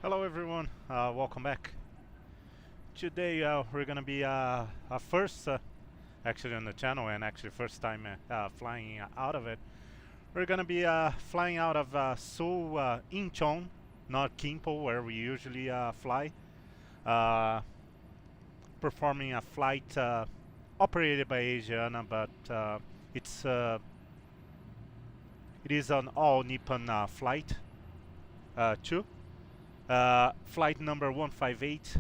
Hello everyone, welcome back. Today we're gonna be our first, actually on the channel, and actually first time flying out of it. We're gonna be flying out of Seoul Incheon, not Gimpo, where we usually fly. Performing a flight operated by Asiana, but it is an all Nippon flight too. Flight number 158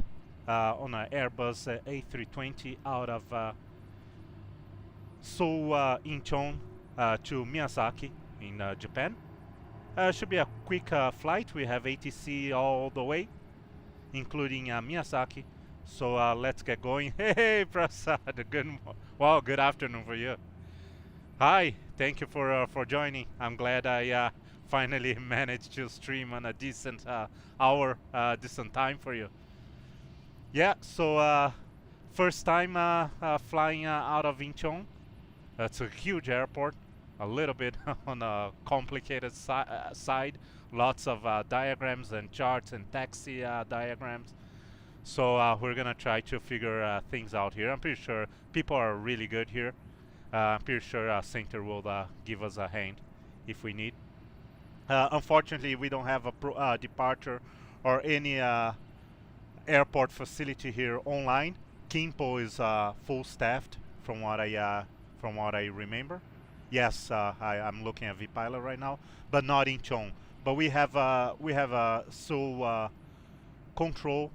on an Airbus A320 out of Seoul Incheon to Myiazaki in Japan. Should be a quick flight. We have ATC all the way, including Myiazaki. So let's get going. Hey, Prasad, good afternoon for you. Hi, thank you for joining. I'm glad I finally managed to stream on a decent hour, decent time for you. Yeah, so first time flying out of Incheon. It's a huge airport, a little bit on a complicated side. Lots of diagrams and charts and taxi diagrams. So we're gonna try to figure things out here. I'm pretty sure people are really good here. I'm pretty sure Center will give us a hand if we need. Unfortunately, we don't have a departure or any airport facility here online. Gimpo is full staffed, from what I remember. Yes, I'm looking at vPilot right now, but not Incheon. But we have a Seoul control,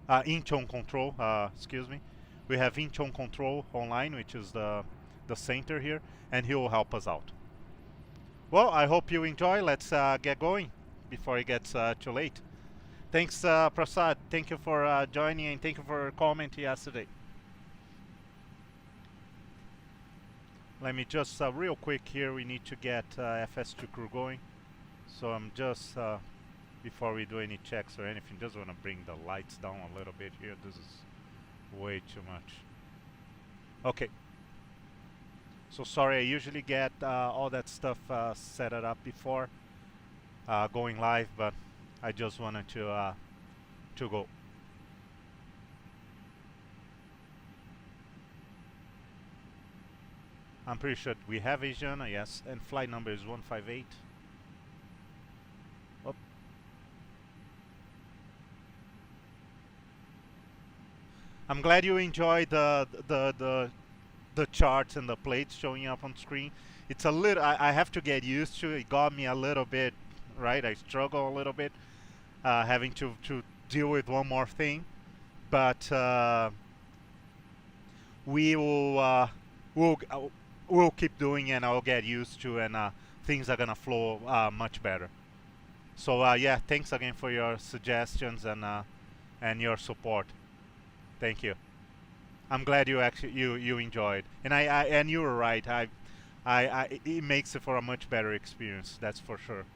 Incheon control. Excuse me. We have Incheon control online, which is the center here, and he will help us out. Well, I hope you enjoy. Let's get going before it gets too late. Thanks, Prasad. Thank you for joining, and thank you for commenting yesterday. Let me just real quick here. We need to get FS2 crew going. So I'm just before we do any checks or anything, just want to bring the lights down a little bit here. This is way too much. Okay. So sorry, I usually get all that stuff set it up before going live, but I just wanted to go. I'm pretty sure we have Asiana, yes, and flight number is 158. Oh. I'm glad you enjoyed the charts and the plates showing up on screen. It's a little, I have to get used to it. It got me a little bit, right? I struggle a little bit having to deal with one more thing, but we'll keep doing it, and I'll get used to, and things are gonna flow much better. So yeah, thanks again for your suggestions and your support. Thank you. I'm glad you actually you enjoyed, and and you were right. It makes it for a much better experience. That's for sure.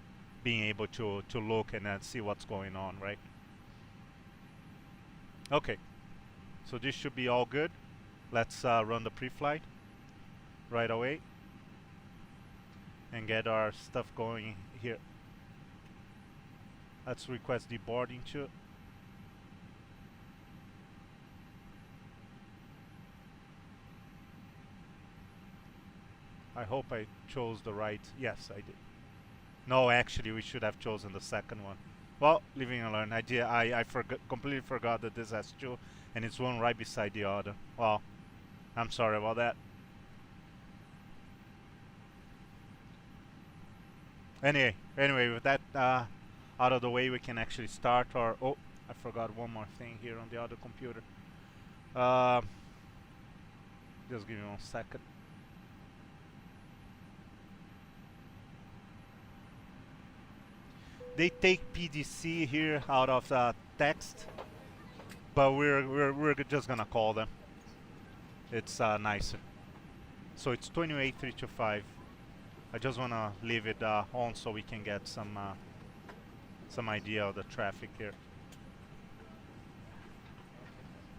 Being able to look and see what's going on, right? Okay, so this should be all good. Let's run the pre-flight right away and get our stuff going here. Let's request deboarding too. I hope I chose the right. Yes, I did. No, actually, we should have chosen the second one. Well, living and learn. I completely forgot that this has two, and it's one right beside the other. Well, I'm sorry about that. Anyway, with that out of the way, we can actually start our. Oh, I forgot one more thing here on the other computer. Just give me 1 second. They take PDC here out of text, but we're just gonna call them. It's nicer. So it's 28325. I just wanna leave it on so we can get some idea of the traffic here.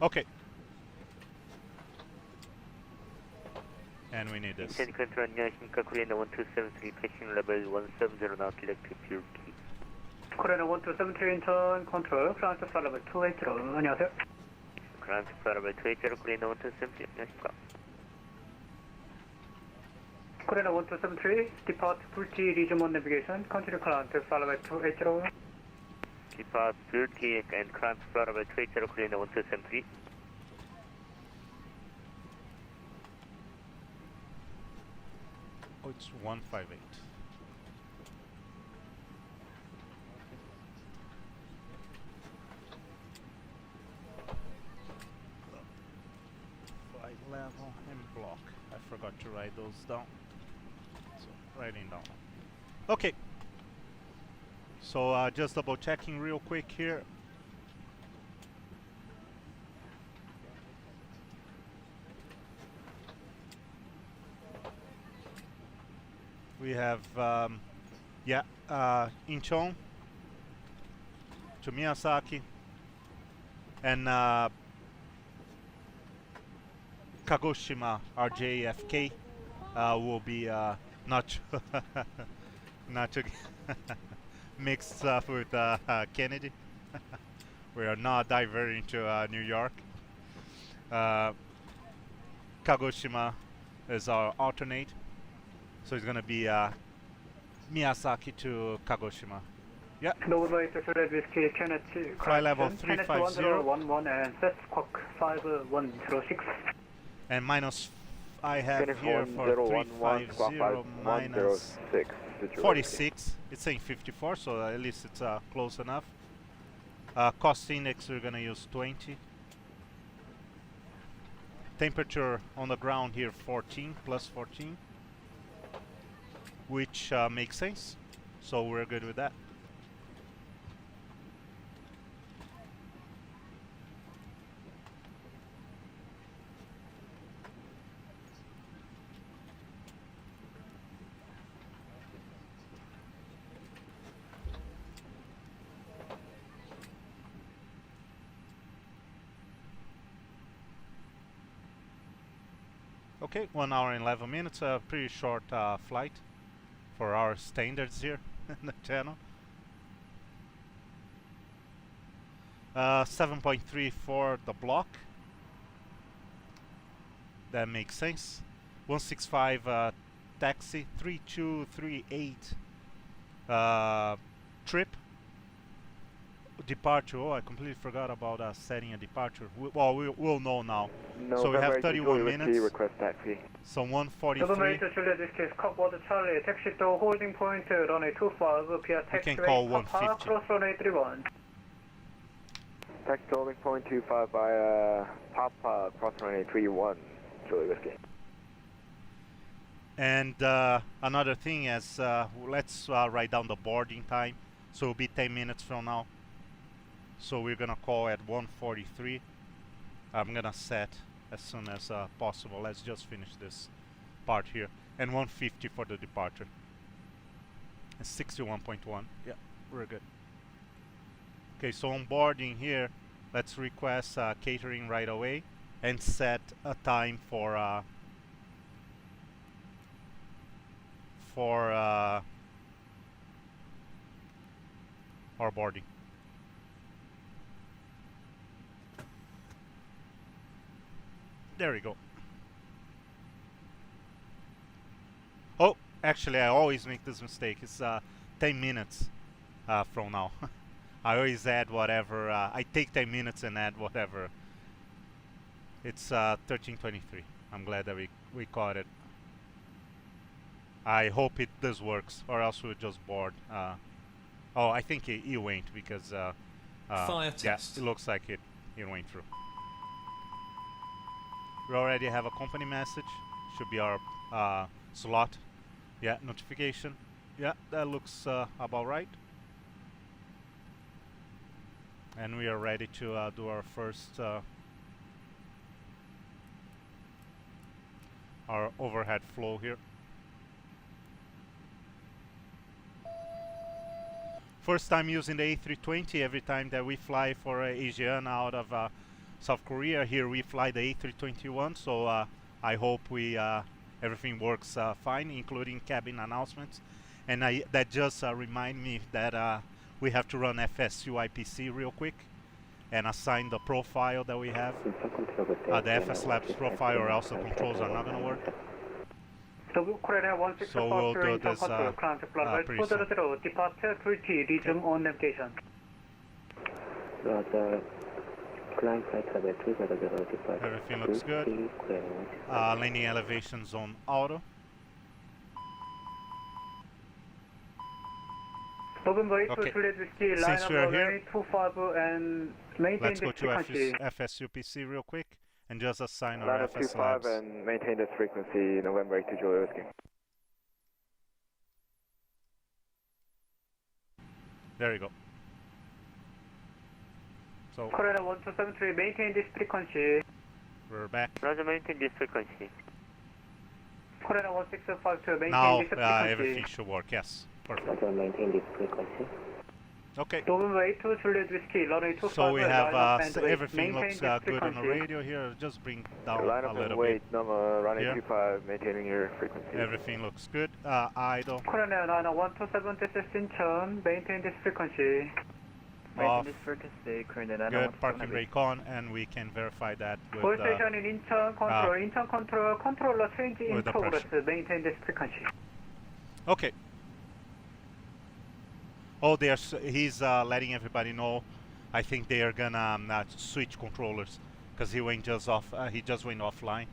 Okay. And we need this. Control 12773, pitching level 170 knots, electric fuel key. 코리아 1273 인천 컨트롤 프랑스 플라이트 280 안녕하세요. 프랑스 플라이트 280 코리아 1273 안녕하십니까. 코리아 1273 디파트 불티 리전 1 내비게이션 컨트롤 클라이언트 플라이트 280 Depart Turkey and Crown Florida 280 Korean 1273. Oh, it's 158. Flight level and block. I forgot to write those down. So writing down. Okay. So just double checking real quick here. We have Incheon to Myiazaki and Kagoshima RJFK will be not not to mixed up with Kennedy. We are not diverting to New York. Kagoshima is our alternate, so it's gonna be Myiazaki to Kagoshima. Yeah. Flight level 350 and set squawk 5106. and minus I have here for 350 minus 46. It's saying 54, so at least it's close enough. Cost index we're gonna use 20. Temperature on the ground here 14 plus 14, which makes sense. So we're good with that. Okay, 1 hour and 11 minutes, a pretty short flight for our standards here in the channel. 7.3 for the block. That makes sense. 165 taxi, 3238 trip. Departure. Oh, I completely forgot about setting a departure. We'll know now. No, so we have 31 minutes. Request taxi. So 143. taxi to holding point runway 25 via We can call 150. cross runway 31. Taxi to holding point 25 by Papa cross runway 31. Julie Whiskey. And another thing is, let's write down the boarding time. So it'll be 10 minutes from now. So we're gonna call at 1:43. I'm gonna set as soon as possible. Let's just finish this part here. And 150 for the departure. And 61.1. Yeah, we're good. Okay, so on boarding here, let's request catering right away and set a time for our boarding. There we go. Oh, actually, I always make this mistake. It's 10 minutes from now. I always add whatever. I take 10 minutes and add whatever. It's 13:23. I'm glad that we caught it. I hope this works, or else we'll just board. Oh, I think it went because Fire yeah, test. it looks like it went through. We already have a company message. Should be our slot. Yeah, notification. Yeah, that looks about right. And we are ready to do our first our overhead flow here. First time using the A320. Every time that we fly for Asiana out of South Korea, here we fly the A321. So I hope we everything works fine, including cabin announcements. And that just remind me that we have to run FSUIPC real quick and assign the profile that we have. The FSLabs profile, or else the controls are not going to work. So we'll do this pretty soon. Departure 30, resume on navigation. Everything looks good. Landing elevations on auto. Okay. Since we're here, let's go to FSUPC real quick and just assign our FSLabs. And maintain this frequency, November 8 to Julia Whiskey. There you go. So Korea 1273, maintain this frequency. we're back. Roger, maintain this frequency. Korea 1652, maintain Now this frequency. everything should work. Yes, perfect. Roger, maintain this frequency. Okay. November 8 to Juliet Whiskey, runway 25. So we have and everything maintain looks this good on the frequency. radio here. Just bring down Line a up little and wait, bit. runway Here. 25, maintaining your frequency. Everything looks good. Idle. Korea 127, this is Incheon, maintain this frequency. Off. This frequency, Good. Parking brake on, and we can verify that All with station in Incheon, control, controller change in with the progress, pressure. maintain this frequency. Okay. Oh, he's letting everybody know. I think they are gonna switch controllers because he went just off. He just went offline.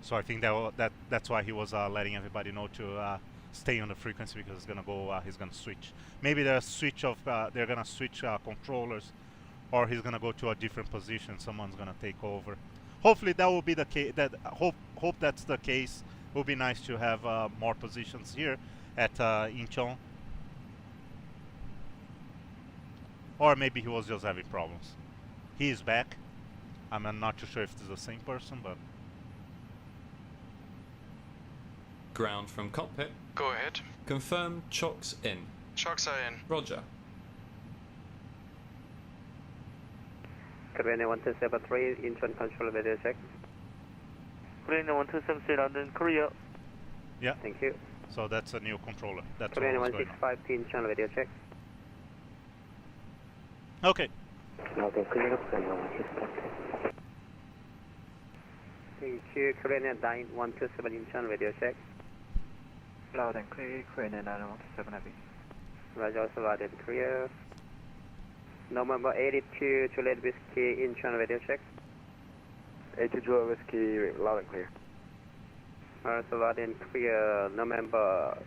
So I think that's why he was letting everybody know to stay on the frequency, because it's gonna go. He's gonna switch. Maybe they're gonna switch controllers, or he's gonna go to a different position. Someone's gonna take over. Hopefully that will be the case. Hope that's the case. It would be nice to have more positions here at Incheon. Or maybe he was just having problems. He is back. I'm not too sure if it's the same person, but... Ground from cockpit. Go ahead. Confirm chocks in. Chocks are in. Roger. Korea 1273, Incheon control radio check. Korea 1273, London, Korea. Yeah. Thank you. So that's a new controller. That's what Korea was going on. 165, Incheon radio check. Okay. Okay, clear up, Korea 165. Thank you. Korea 9127, Incheon radio check. Loud and clear, Korea 9127 Heavy. Roger, also loud and clear. November 82, Juliet Whiskey, Incheon radio check. 82 Julia Whiskey, loud and clear. Also loud and clear. November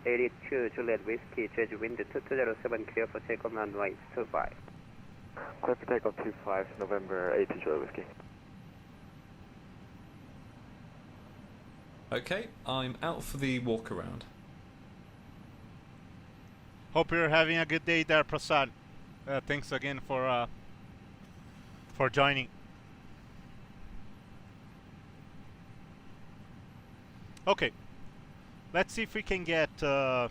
82, Juliet Whiskey, Jeju wind 2207, clear for takeoff runway 25. Clear for takeoff 25, November 82 Julia Whiskey. Okay, I'm out for the walk around. Hope you're having a good day there, Prasad. Thanks again for joining. Okay, let's see if we can get a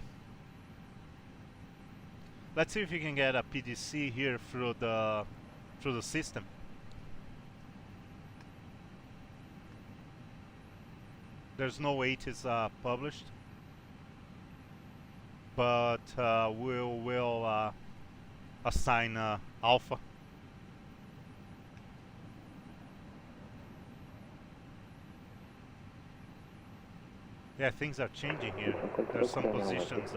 PDC here through the system. There's no weight is published, but we'll assign alpha. Yeah, things are changing here. There's some positions.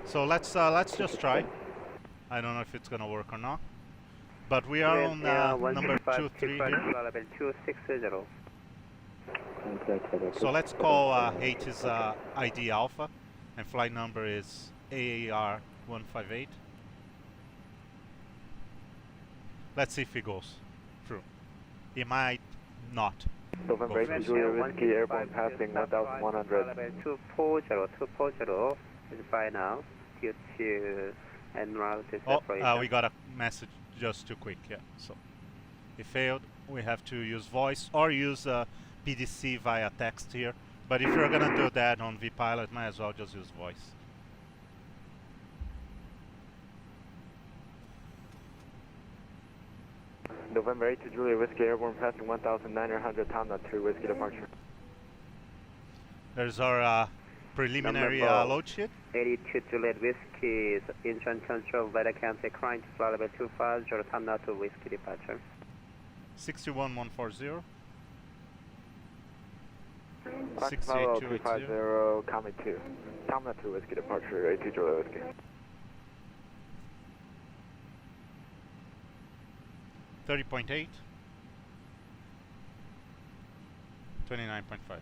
So let's just try. I don't know if it's gonna work or not, but we are on number 23 here. 260. So let's call H is ID Alpha, and flight number is AAR158. Let's see if it goes through. It might not. November 8 Julia Whiskey, airborne passing 1100. 240 is by now due to en route Oh, separation. we got a message just too quick. Yeah, so it failed. We have to use voice or use PDC via text here. But if you're gonna do that on vPilot, might as well just use voice. November 8 to Julia Whiskey, airborne passing 1900, Tom 2 Whiskey departure. There's our preliminary Number load sheet. 82 Juliet Whiskey, Incheon Control, Weather County, climb to flight level 250, Tamna to Whiskey departure. 61140. Bravo 6880. 250, Comet 2. Tamna to Whiskey departure, 82 Juliet Whiskey. 30.8. 29.5.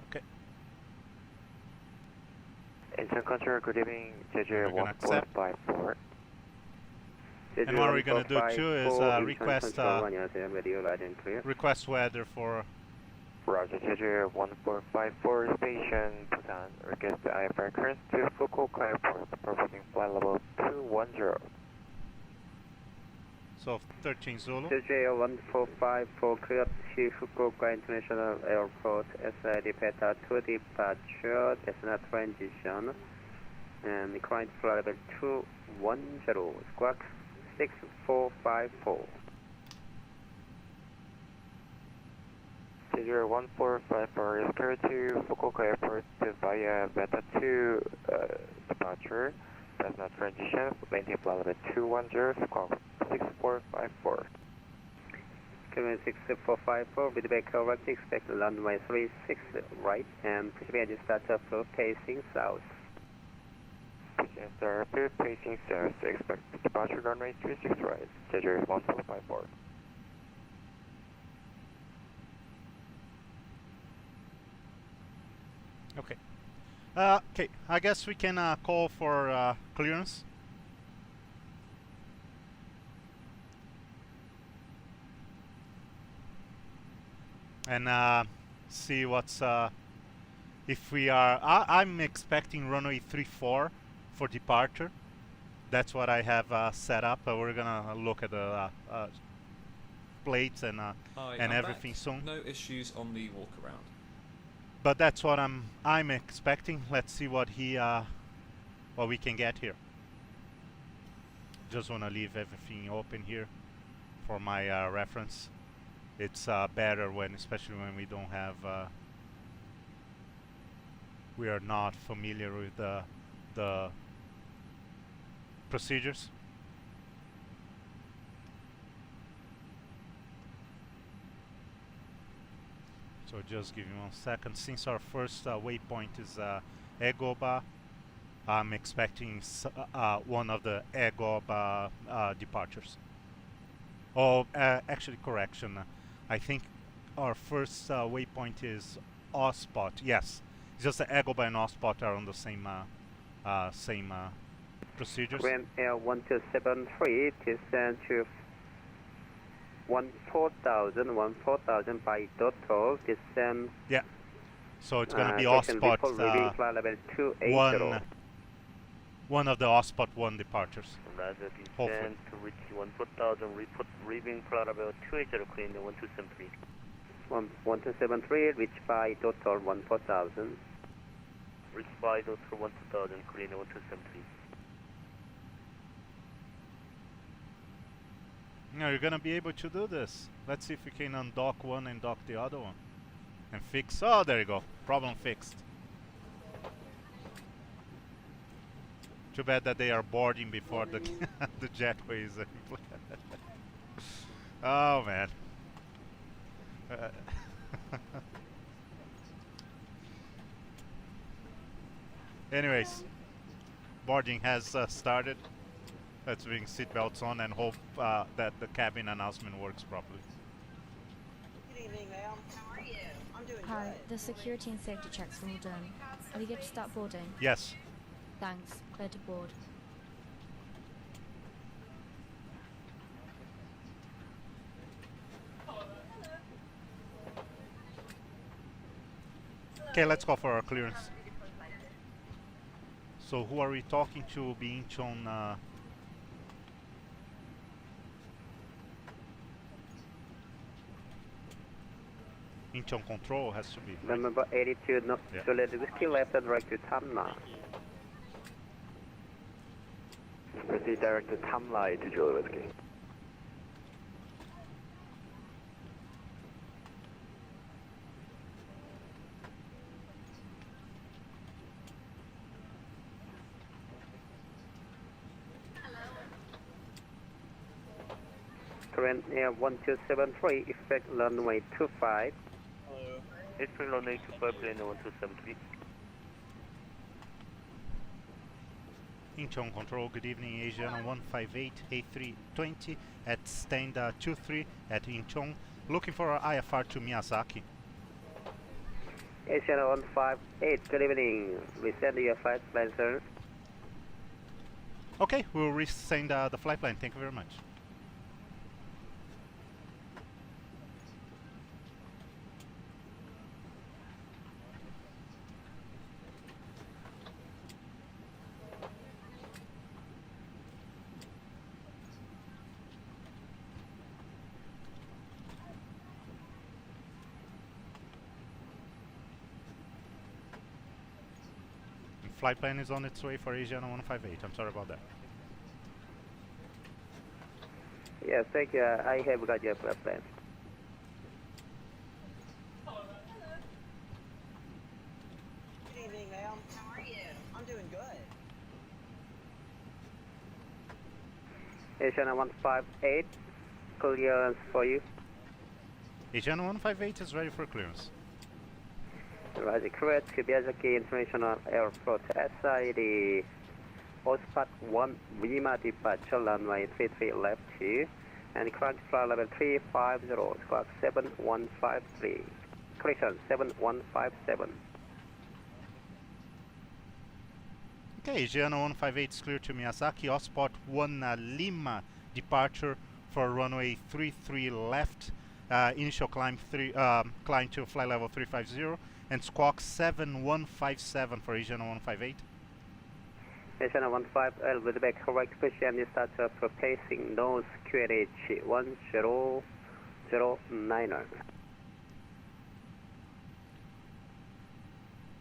Okay. Incheon Control, good evening, We're JJ gonna accept. 1454. And what we're gonna do too is request request weather for Roger, JJ 1454, station Busan. Request the IFR currents to Fukuoka Airport, proposing flight level 210. so 13 Zulu. JJ 1454, clear to Fukuoka International Airport, SID Beta 2 departure, destination transition, and climb to flight level 210, squawk 6454. 1454 is clear to Fukuoka Airport via Beta 2 departure. Does not transition, maintain flight level 210, squawk 6454. Coming 6454, with the correct, expect runway 36 right, and prepare to start up for pacing south. Pushing star pacing south, expect departure runway 36 right, JJ 1454. Okay. Okay, I guess we can call for clearance. And see what's if we are. I'm expecting runway 34 for departure. That's what I have set up. We're gonna look at the plates and I'm everything back. soon. No issues on the walk around. But that's what I'm expecting. Let's see what what we can get here. Just wanna leave everything open here for my reference. It's better especially when we don't have we are not familiar with the procedures. So just give me 1 second. Since our first waypoint is Egoba, I'm expecting one of the Egoba departures. Oh, actually, correction. I think our first waypoint is Ospot. Yes, it's just the Egoba and Ospot are on the same procedures. Grand Air 1273, descend to 14,000 by total, descend. Yeah. So it's gonna be Ospot Ospot level 280. one of the Ospot 1 departures. Roger, Hopefully. descend to reach 14,000, report leaving flight level 280, clean the 1273. 1273, reach by total 14,000. Reach by total 12,000, clean the 1273. No, you're gonna be able to do this. Let's see if we can undock one and dock the other one. And fix. Oh, there you go. Problem fixed. Too bad that they are boarding before the the jetway is. Oh man. Anyways, boarding has started. Let's bring seatbelts on and hope that the cabin announcement works properly. Good evening, ma'am. How are you? I'm doing Hi, good. the security and safety checks are all done. Are we good to start boarding? Yes. Thanks. Clear to board. Okay, let's go for our clearance. So who are we talking to? Being shown. Incheon control has to be. Right? Number 82, no, Yeah. so let the whiskey left and right to Tamna. Proceed direct to Tamla to Juliet Whiskey. current Air 1273, expect runway 25. Expect runway 25, plane 1273. Incheon Control, good evening, Asiana 158 A320 at stand 23 at Incheon, looking for IFR to Myiazaki. Asiana 158, good evening. Resend your flight plan, sir. Okay, we'll resend the flight plan, thank you very much. Flight plan is on its way for Asiana 158. I'm sorry about that. Yes, thank you. I have got your flight plan. Good evening, ma'am. How are you? I'm doing good. Asiana 158, clearance for you. Asiana 158 is ready for clearance. Roger, correct. Myiazaki International Airport, SID, Ospat 1, Lima departure, runway 33 left 2, and current flight level 350, squawk 7153. Correction, 7157. Okay, Asiana 158 is clear to Myiazaki, Ospat 1 Lima departure for runway 33 left, initial climb climb to flight level 350, and squawk 7157 for Asiana 158. Asiana 15L with the back correct position is start propacing nose QNH 1009.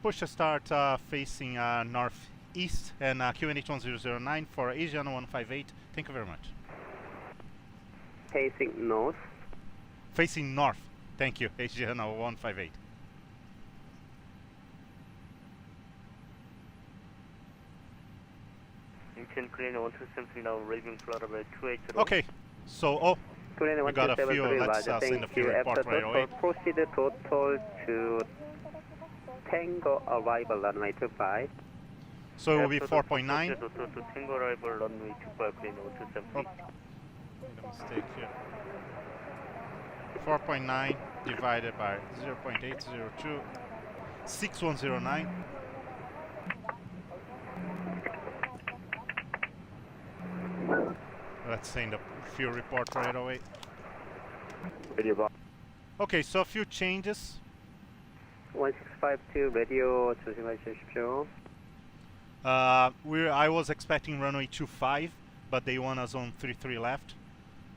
Push to start facing northeast and QNH 1009 for Asiana 158. Thank you very much. Facing north. Facing north. Thank you, Asiana 158. Incheon plane 1273 now raising flight level 280. Okay, so we got a few. Let's send a few report right away. Proceed total to Tango arrival runway 25. So it will be 4.9. To Tango arrival runway 25, plane 1273. Made a mistake here. 4.9 divided by 0.802, 6109. Let's send a few report right away. Okay, so a few changes. 1652 radio 조심하십시오. I was expecting runway 25, but they want us on 33 left.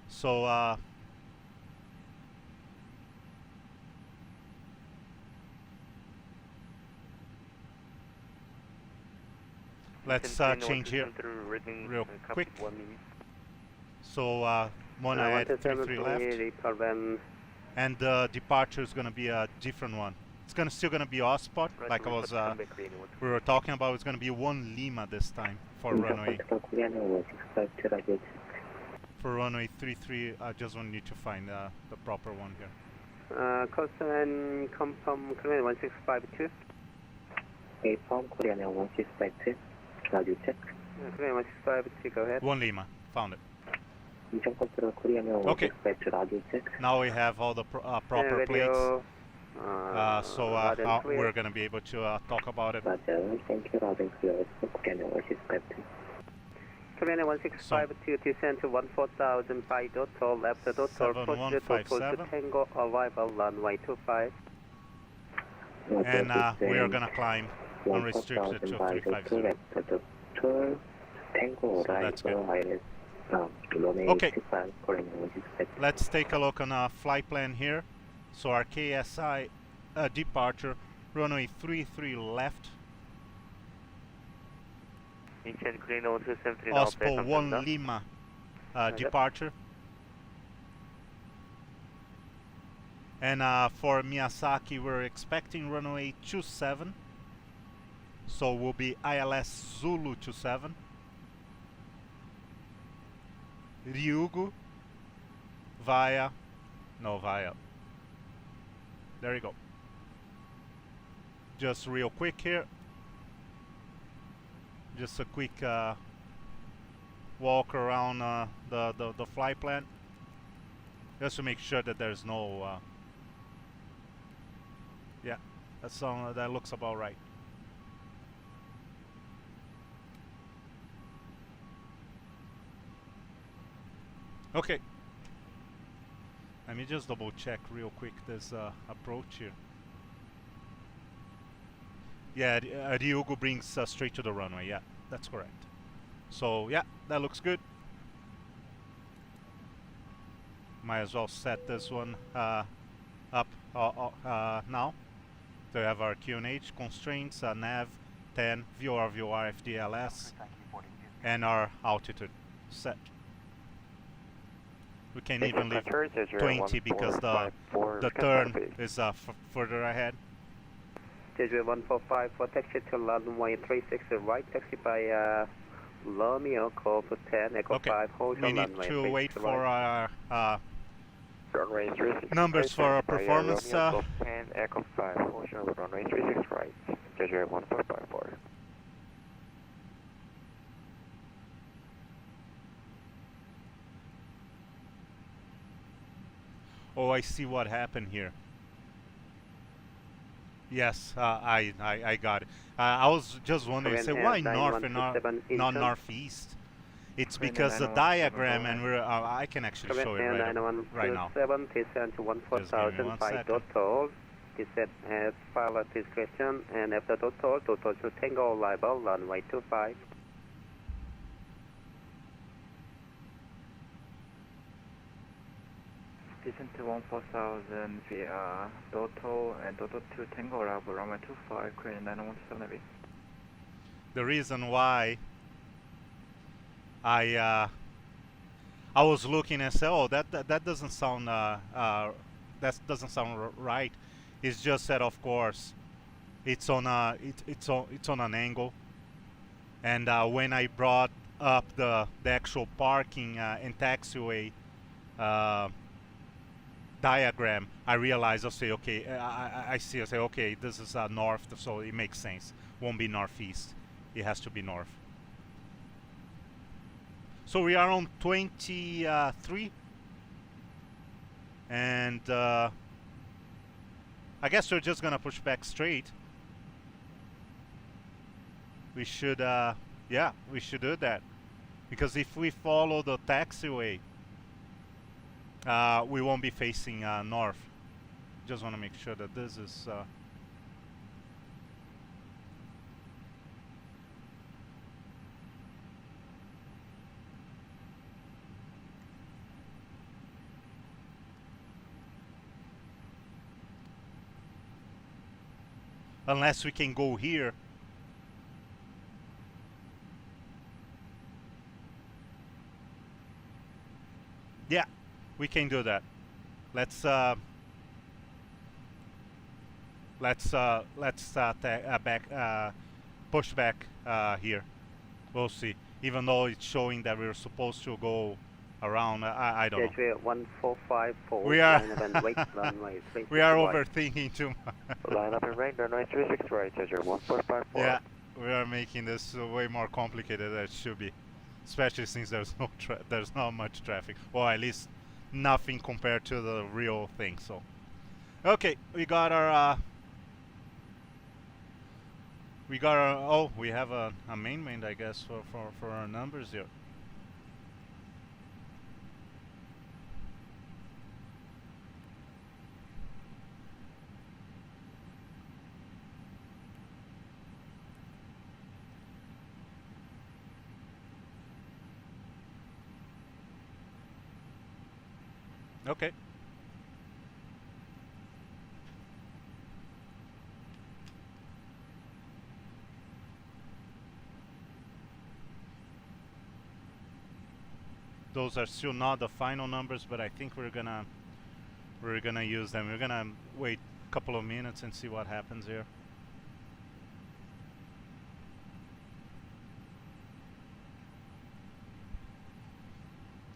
So let's change here real quick. So Mona at 33 left, and the departure is going to be a different one. It's still going to be Osspot, like I was we were talking about. It's going to be 1 Lima this time for runway. For runway 33, I just want you to find the proper one here. Constant confirm Korean 1652. Confirm Korean 1652. Radio check. Korean 1652, go ahead. 1 Lima, found it. Incheon Control Korean 1652. Radio check. Now we have all the proper plates. So we're going to be able to talk about it. Roger, thank you, loud and clear. Korean 1652. Korean 1652, descend to 14,000 by total, left total, proceed total to Tango, arrival runway 25. And we are going to climb unrestricted to 350. So that's good. Okay, let's take a look on a flight plan here. So RKSI departure, runway 33 left. Incheon plane 1273 Ospo 1 Lima departure. And for Myiazaki, we're expecting runway 27. So we'll be ILS Zulu 27. Ryugu, via, no via. There you go. Just real quick here. Just a quick walk around the flight plan, just to make sure that there's no. Yeah, that looks about right. Okay. Let me just double check real quick this approach here. Yeah, Ryugu brings straight to the runway. Yeah, that's correct. So yeah, that looks good. Might as well set this one up now. So we have our QNH constraints, nav 10, VOR, FDLS, and our altitude set. We can even leave 20 because the turn is further ahead. Jeju 145 for taxi to runway 36 right, taxi by Romeo, call for 10, Echo 5, hold we on need runway to wait for our Runway 36 numbers for our performance. Romeo, 10, Echo 5, hold on runway 36 right, Jeju 1454. Oh, I see what happened here. Yes, I got it. I was just wondering, say, why north and not northeast? It's because the diagram, and I can actually show it right now. Descend to 14,000 by total. Descend at pilot discretion, and after total to Tango arrival, runway 25. Descent to 14,000 via Doto and Doto to Tango arrival, runway 25, Korean 917 The reason why I was looking and said, oh, that doesn't sound right. It's just that, of course, it's on an angle, and when I brought up the actual parking and taxiway diagram, I realized, I say, okay, I see, I say, okay, this is north, so it makes sense. Won't be northeast. It has to be north. So we are on 23, and I guess we're just gonna push back straight. We should, yeah, we should do that, because if we follow the taxiway, we won't be facing north. Just want to make sure that this is unless we can go here. Yeah, we can do that. Let's push back here. We'll see. Even though it's showing that we're supposed to go around, I don't know. 1454. We are we are right. overthinking too much. Line up and rank, runway 36 right, Jeju 1454. Yeah, we are making this way more complicated than it should be, especially since there's not much traffic, or at least nothing compared to the real thing. So, okay, we got our oh, we have a main, I guess, for our numbers here. Okay. Those are still not the final numbers, but I think we're gonna use them. We're gonna wait a couple of minutes and see what happens here.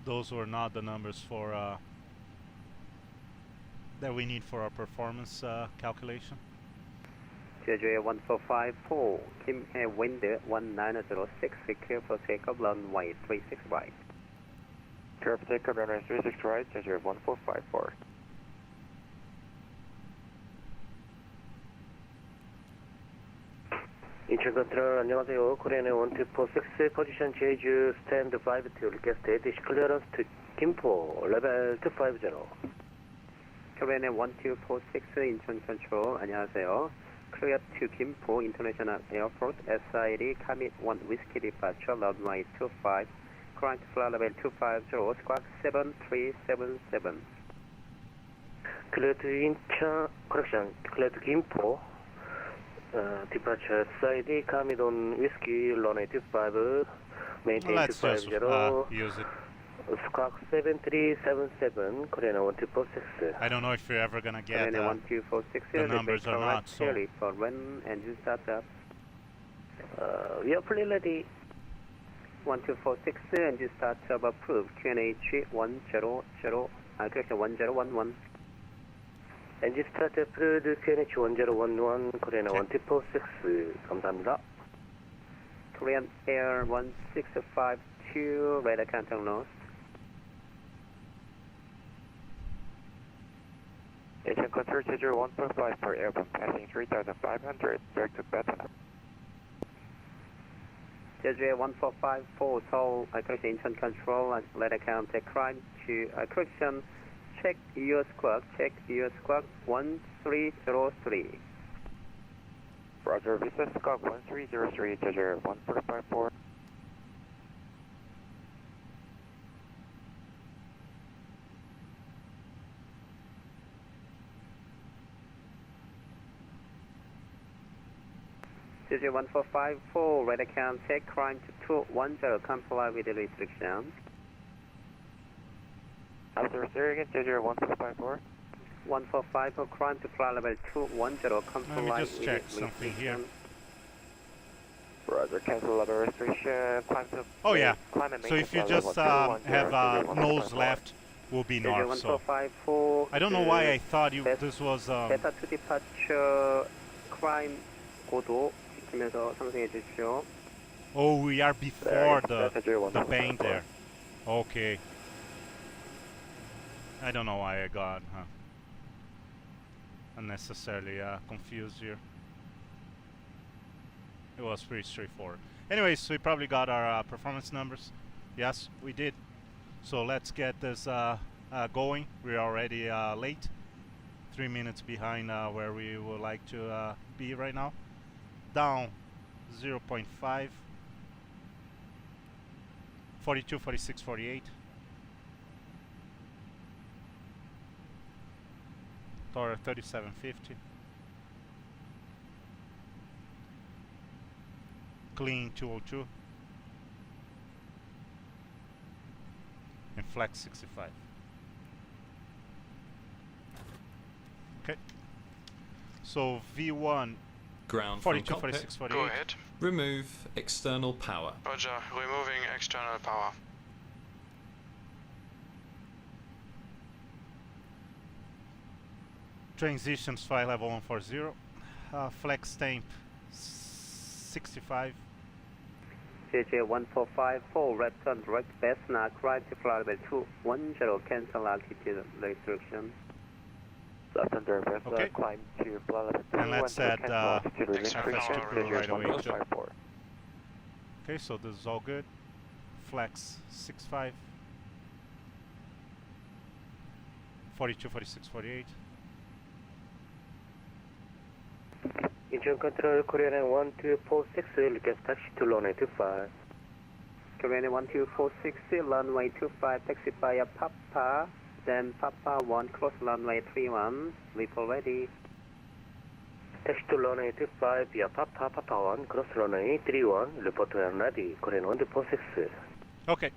Those were not the numbers for that we need for our performance calculation. Jeju 1454, Kim Hae wind 1906, secure for takeoff, runway 36 right. Clear for takeoff, runway 36 right, Jeju 1454. 인천 컨트롤 안녕하세요. 코리안 1246 포지션 제주 스탠드 52 리퀘스트 디시 클리어런스 투 김포 레벨 250. Korean 1246 인천 컨트롤 안녕하세요. Clear to 김포 International Airport SID commit 1 whiskey departure runway 25 current flight level 250 squawk 7377. 클리어 투 인천 커렉션 클리어 투 김포 departure SID commit on whiskey runway 25 maintain Let's just 250 use it. squawk 7377 Korean 1246. I don't know if you're ever gonna get Korean 1246 the numbers or not. So for when engine startup. We are fully ready. 1246 engine startup approved QNH 100 correction 1011. 엔진 스타트 프로드 QNH 1011 코리안 1246 감사합니다. Korean Air 1652 radar contact lost. Asian control Jeju 1.5 for airborne passing 3,500 direct to Beta. Jeju 1454 Seoul correction Incheon control radar contact climb to correction. Check your squawk 1303. Roger, Visa Squawk 1303, Jeju 1454. Jeju 1454 radar contact climb to 210 comply with the restriction. After steering it, Jeju 1454. 1454 climb to flight level 210 comply let me just with check the something here. Roger, cancel other restriction. Time to Oh yeah. climb and So if you maintain just level have 110, nose left, will be Jeju north. So 1454 I don't know why I thought this was. Beta to departure climb 고도 지키면서 상승해 주십시오. Oh, we are before the the bank there. Okay. I don't know why I got unnecessarily confused here. It was pretty straightforward. Anyways, we probably got our performance numbers. Yes, we did. So let's get this going. We're already late. 3 minutes behind where we would like to be right now. Down 0.5. 42, 46, 48. Or 3750. Clean 202. And flex 65. Okay. So V1 Ground 42, from cockpit. 46, 48. Go ahead. Remove external power. Roger, removing external power. Transitions flight level 140. Flex temp 65. JJ 1454 return direct Cessna climb to flight level 210 cancel altitude restriction. Left under breath, Okay. climb to flight level 210, And let's add cancel altitude external restriction, power Jeju right away, too. 1454. Okay, so this is all good. Flex 65. 42, 46, 48. 인천 컨트롤 코리안 1246 리퀘스트 택시 to runway 25. Korean 1246 runway 25 taxi via Papa, then Papa 1 cross runway 31, report ready. 택시 to runway 25 via Papa 1 cross runway 31 report when ready Korean 1246. Okay,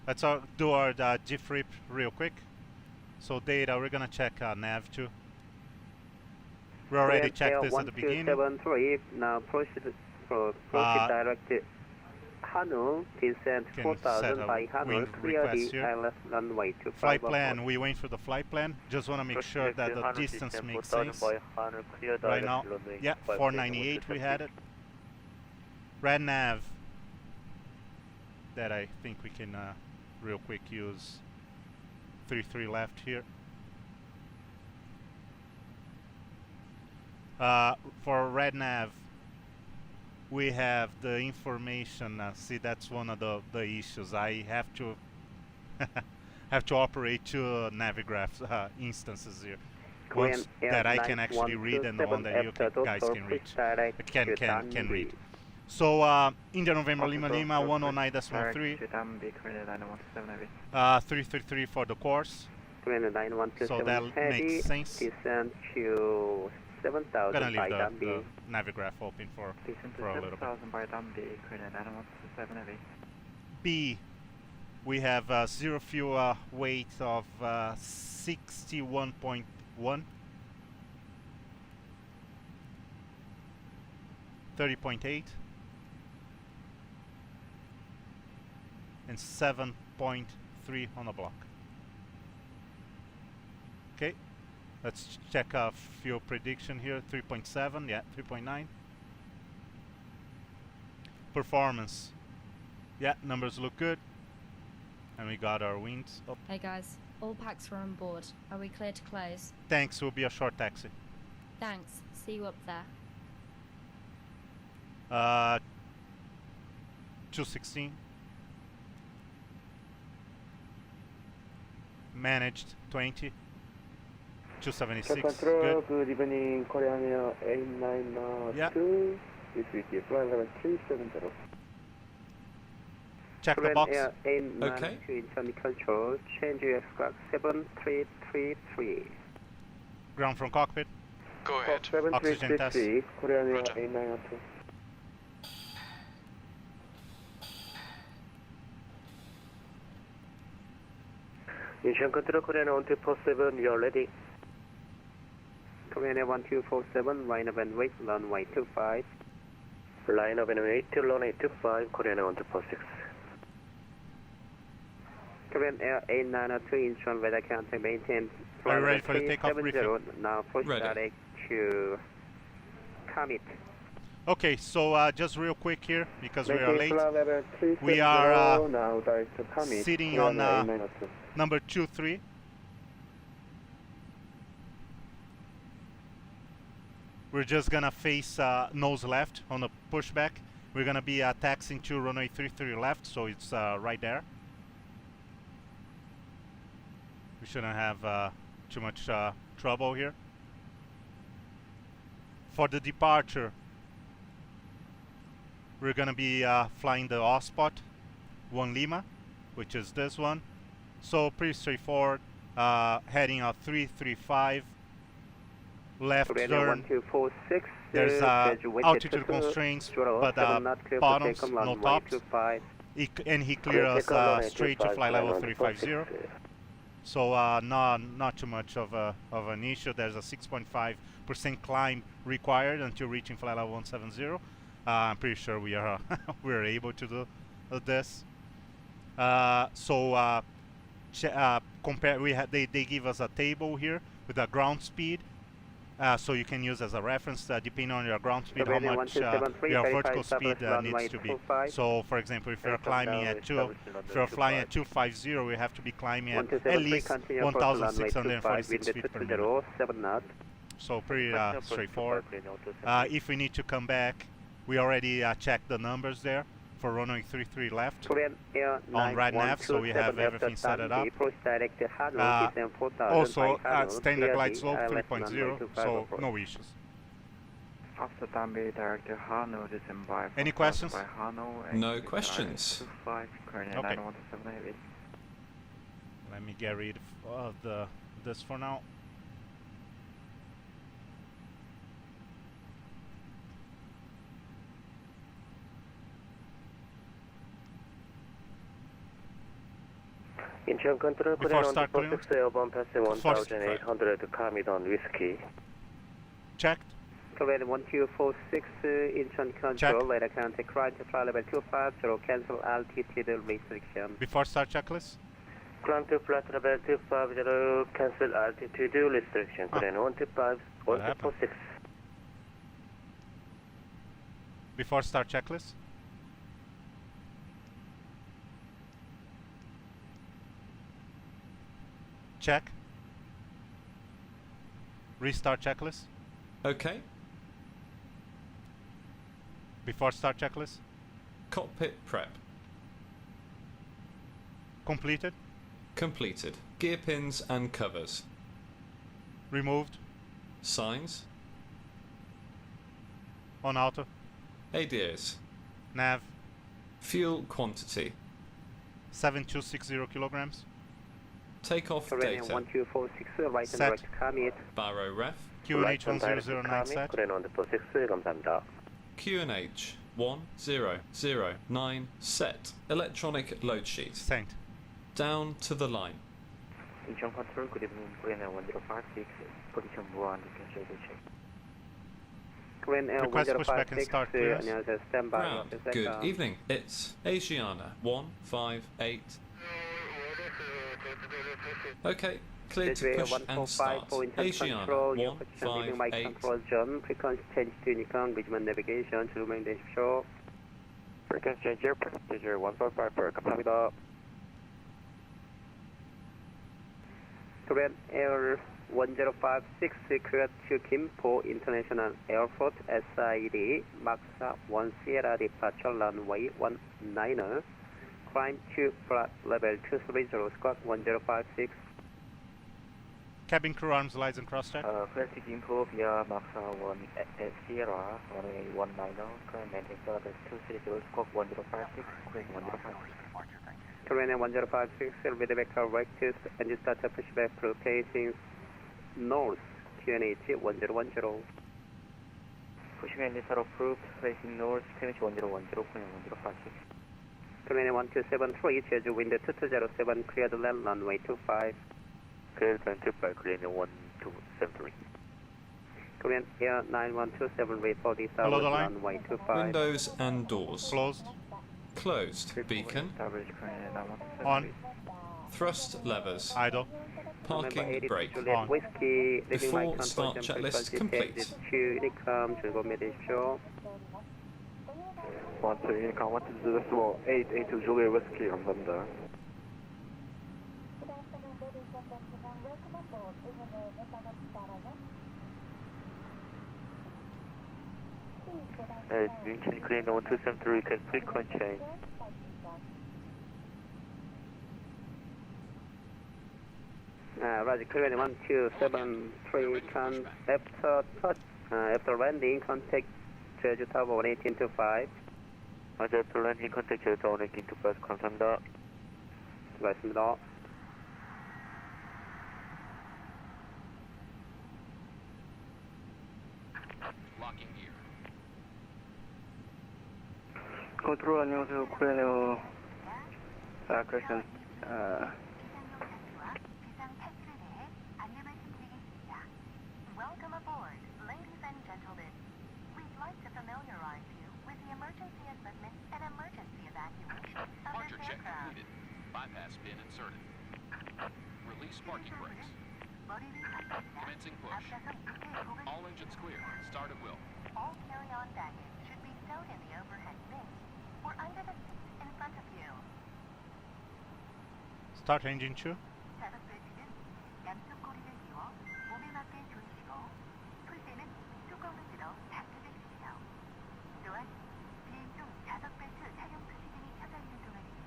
let's do our GIF rip real quick. So data, we're gonna check nav too. We already checked this at the beginning. 1273, now proceed direct Hanu, descent Can 4000 set a by Hanu, wind clear request the here. ILS runway 25 Flight plan, we wait for the flight plan. Just want to make sure that the distance makes sense. Right now, yeah, 498 we had it. Red nav, that I think we can real quick use 33 left here. For red nav, we have the information. See, that's one of the issues. I have to have to operate two Navigraph instances here. One that I can actually read and the one that you guys can read. Can read. So India November Lima Lima 109.3. 333 for the course. So that makes sense. Descent to 7000 Gonna by leave the Dumby. Navigraph open for a little bit. 7000 by Dumby, coordinate 917 heavy. B, we have zero fuel weight of 61.1. 30.8 and 7.3 on the block. Okay, let's check fuel prediction here. 3.7, yeah, 3.9. Performance, yeah, numbers look good. And we got our winds up. Hey guys, all packs are on board. Are we clear to close? Thanks, will be a short taxi. Thanks. See you up there. 216. Managed 20. 276. Good. Good evening, Korean Air 892. Yeah. This is the flight level 370. Check the Korean box. Air Okay. 892 internal control, change FSLabs 7333. Ground from cockpit. Go ahead. Oxygen test. 7333, Korean Air Roger. 892. Incheon control, Korean Air 1247, you are ready. Korean Air 1247, line up and wait, runway 25. Line up and wait till runway 25, Korean Air 1246. Korean Air 892, Incheon weather contact maintain. Are you ready for the takeoff briefing? Now push Ready. direct to commit. Okay, so just real quick here, because we are Maintain late. flight level 370, We are now direct to commit, sitting Korean on Air 892. number 23. We're just gonna face nose left on the pushback. We're gonna be taxiing to runway 33 left, so it's right there. We shouldn't have too much trouble here. For the departure, we're gonna be flying the off spot 1 Lima, which is this one. So pretty straightforward. Heading out 335 left Korean Air turn. 1246. There's graduated altitude to constraints, Throttle, but 7 knot clear for bottoms, takeoff, no runway tops. 25. And he cleared us straight to flight level 350. So not too much of an issue. There's a 6.5% climb required until reaching flight level 170. I'm pretty sure we are we're able to do this. Compare. They give us a table here with a ground speed. So you can use as a reference, depending on your ground speed, how much your vertical speed needs to be. So, for example, if you're climbing at if you're flying at 250, we have to be climbing at least 1,646 feet per minute. So pretty straightforward. If we need to come back, we already checked the numbers there for runway 33 left on right nav, so we have everything set it up. Also, standard glide slope 3.0, so no issues. After Dumby, direct to Hano, descend by Any questions? by Hano, No questions. 25, coordinate Okay. 917 heavy. Let me get rid of this for now. Incheon control, Before Korean start 146, airborne passing First, 1800, commit on whiskey. Checked. Korean 1246 Incheon Control, radar contact client to flight level 250, cancel altitude restriction. Before start checklist. Climb to flight level 250, cancel altitude restriction. Korean 1246. Before start checklist. Check. Restart checklist. OK. Before start checklist. Cockpit prep. Completed. Completed. Gear pins and covers. Removed. Signs. On auto. ADIRS. Nav. Fuel quantity. 7260 kilograms. Takeoff Korean data. 1246 right Set. and direct commit. Barrow ref. QNH 1009 set. Korean 1246 감사합니다. QNH 1009 set. Electronic load sheet. Sent. Down to the line. Incheon Control, good evening. Korean 1056, position 1, differential check. Korean Air Request pushback and 1056 start clearance. 안녕하세요. Standby. Ground. Good evening. It's Asiana 158. OK. Cleared to push and start. Asiana 158. control zone. Frequency change to UNICOM. Regional navigation. 조명 되십시오. Frequency change here, procedure 1454, 감사합니다. Korean Air 1056 cleared to Gimpo International Airport SID Maxa 1 Sierra departure runway 19er. Climb to flight level 230 squawk 1056. Cabin crew arms, lights and cross check. Classic info via Maxa 1 Sierra, runway 19er, current maintain level 230, squawk 1056, Korean 1056. Korean 1056 with the vector right and you start to pushback through facing north QNH 1010. Pushing and start approved, facing north, QNH 1010, Korean 1056. Korean 1273, Jeju wind 2207, cleared land runway 25. Cleared land 25, Korean 1273. Korean Air 9127, report this Below the line. runway 25. Windows and doors. Closed. Closed. Beacon. On. Thrust levers. Idle. Parking brake. On. Whiskey, Before start checklist complete. UNICOM, 즐거움에 되십시오. 1 to UNICOM, 1 to decimal 882 Juliet Whiskey, 감사합니다. Incheon Korean 1273, can frequent change. Roger, Korean 1273, can after landing, contact Jeju Tower 1825. after landing, contact Jeju Tower 1825, 감사합니다. 수고하셨습니다. 컨트롤 안녕하세요. 코리안 에어 크래션 Welcome aboard, ladies and gentlemen. We'd like to familiarize you with the emergency equipment and emergency evacuation of this aircraft. Bypass pin inserted. Release parking brakes. Commencing push. All engines clear. Start at will. All carry-on baggage should be stowed in the overhead bin or under the seat in front of you. Start engine 2. 좌석벨트는 양쪽 고리를 끼워 몸에 맞게 조이시고 풀대는 뚜껑을 들어 닫혀주십시오. 또한 비행 중 좌석벨트 착용 표시 등이 켜져 있는 동안에는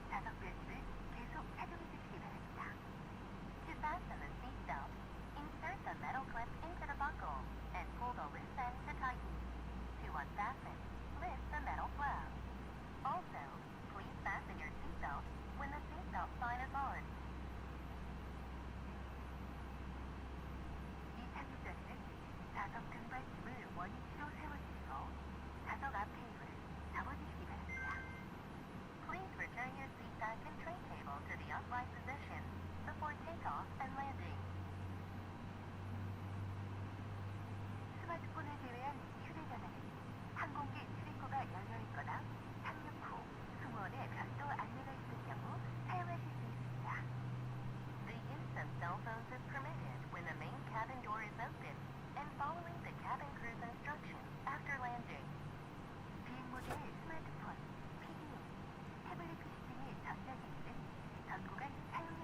좌석벨트를 계속 착용해 주시기 바랍니다. To fasten the seatbelt, insert the metal clip into the buckle and pull the loose end to tighten. To unfasten, lift the metal flap. Also, please fasten your seatbelt when the seatbelt sign is on.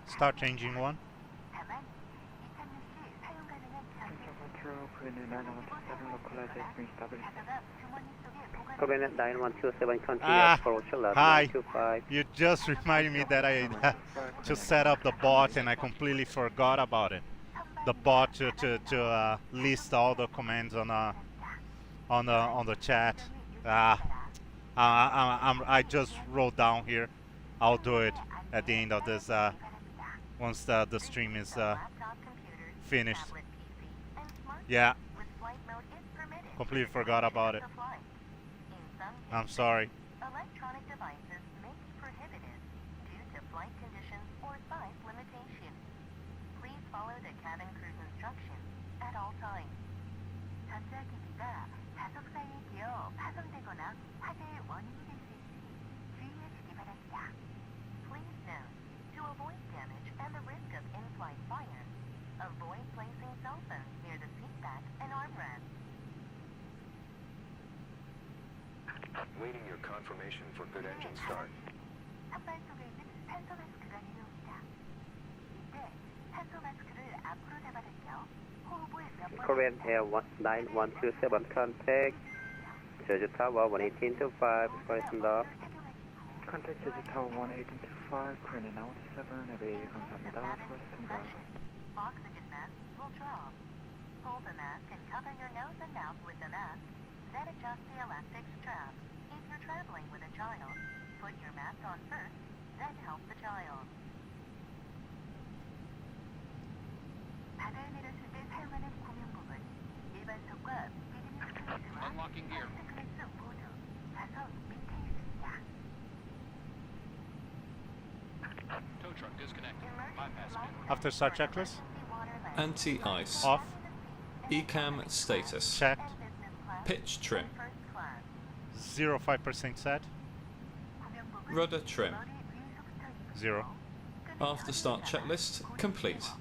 Start changing one. Coordinate 9127, country Ah, approach hi. 925. You just reminded me that I just set up the bot and I completely forgot about it. The bot to list all the commands on the chat. I just wrote down here. I'll do it at the end of this once the stream is finished. Yeah, completely forgot about it. I'm sorry. Electronic devices may be prohibited due to flight conditions or size limitations. Please follow the cabin crew's instructions at all times. 전자기기가 좌석 사이에 끼어 파손되거나 화재의 원인이 될 수 있으니 주의하시기 바랍니다. Please note, to avoid damage and the risk of in-flight fire, avoid placing cell phones near the seatback and armrest. Waiting your confirmation for good engine start. 선발 속에 있는 산소 마스크가 내려옵니다. 이때 산소 마스크를 앞으로 잡아당겨 호흡을 몇 번 Korean Air 9127, contact Jeju Tower 11825, 수고하셨습니다. Contact Jeju Tower 11825, Korean 97, FAA 감사합니다. 수고하셨습니다. Oxygen masks will drop. Pull the mask and cover your nose and mouth with the mask. Then adjust the elastic strap. If you're traveling with a child, put your mask on first, then help the child. 바다에 내렸을 때 사용하는 구명복은 일반석과 비즈니스 클래스와 Unlocking gear. 퍼스트 클래스 모두 좌석 밑에 있습니다. Tow truck disconnected. Bypass bin. After start checklist. Anti-ice. Off. ECAM status. Checked. Pitch trim. 0.5% set. Rudder trim. 0. After start checklist complete. To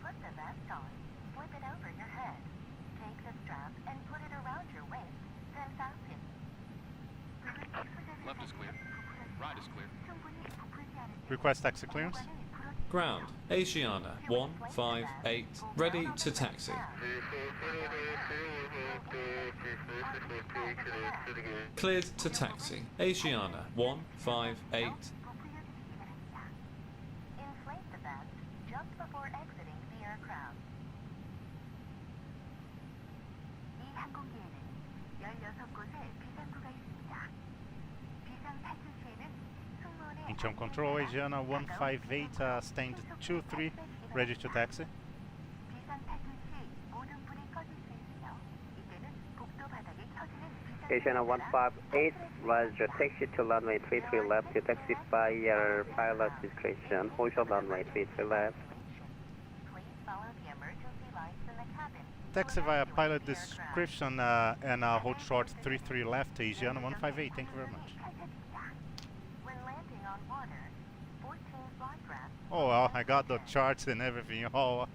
put the vest on, flip it over your head. Take the strap and put it around your waist, then fasten. Left is clear. Right is clear. Request taxi clearance. Ground. Asiana 158 ready to taxi. Cleared to taxi. Asiana 158. Inflate the vest just before exiting the aircraft. 이 항공기에는 16곳의 비상구가 있습니다. 비상 탈출 시에는 승무원의 Incheon control, Asiana 158, stand 23, ready to taxi. 비상 탈출 시 모든 불이 꺼질 수 있으며 이때는 복도 바닥에 켜지는 비상 Asiana 158, Roger, taxi to runway 33 left to taxi by your pilot discretion. Hold short runway 33 left. Please follow the emergency lights in the cabin. Taxi via pilot description and hold short 33 left, Asiana 158. Thank you very much. When landing on water, 14 flight rafts. Oh well, I got the charts and everything all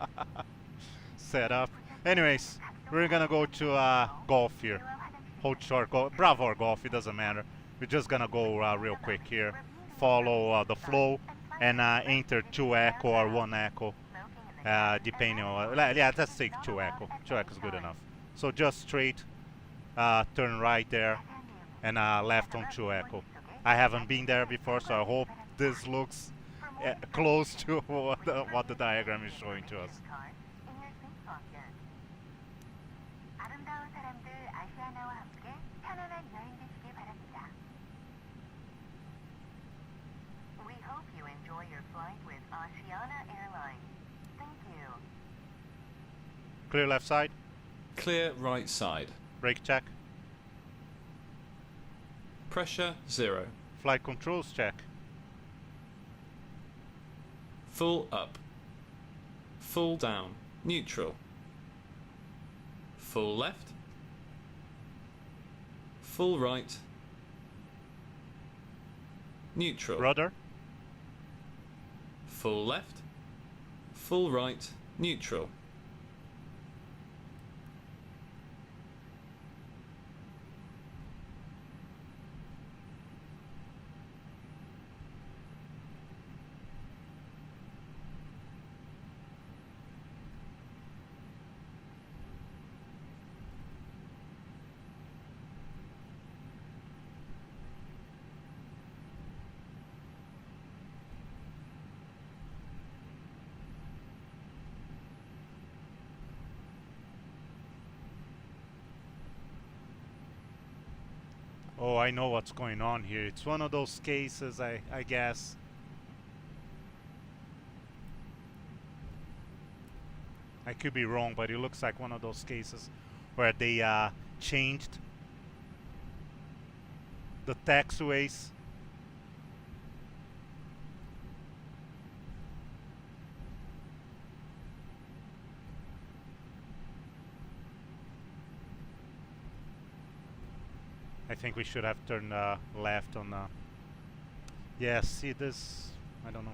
set up. Anyways, we're gonna go to golf here. Hold short, Bravo or golf, it doesn't matter. We're just gonna go real quick here. Follow the flow and enter 2 echo or 1 echo. Depending on, yeah, let's take 2 echo. 2 echo is good enough. So just straight, turn right there, and left on 2 echo. I haven't been there before, so I hope this looks close to what the diagram is showing to us. 아름다운 사람들 아시아나와 함께 편안한 여행 되시길 바랍니다. We hope you enjoy your flight with Asiana Airlines. Thank you. Clear left side. Clear right side. Brake check. Pressure 0. Flight controls check. Full up. Full down. Neutral. Full left. Full right. Neutral. Rudder. Full left. Full right. Neutral. Oh, I know what's going on here. It's one of those cases, I guess. I could be wrong, but it looks like one of those cases where they changed the taxiways. I think we should have turned left on yeah, see this? I don't know.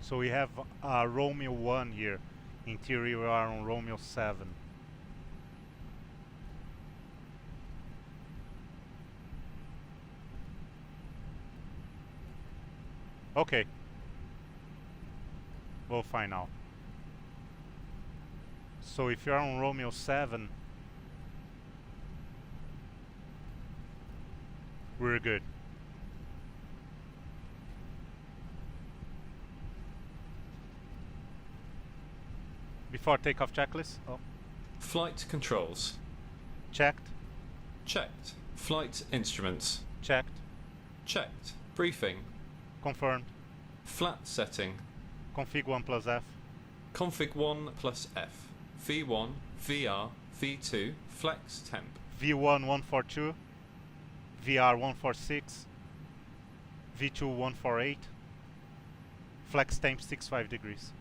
So we have Romeo 1 here. In theory we are on Romeo 7. Okay. We'll find out. So if you're on Romeo 7, we're good. Before takeoff checklist? Oh. Flight controls. Checked. Checked. Flight instruments. Checked. Checked. Briefing. Confirmed. Flat setting. Config 1 plus F. Config 1 plus F. V1, VR, V2, flex temp. V1 142. VR 146. V2 148. Flex temp 65 degrees.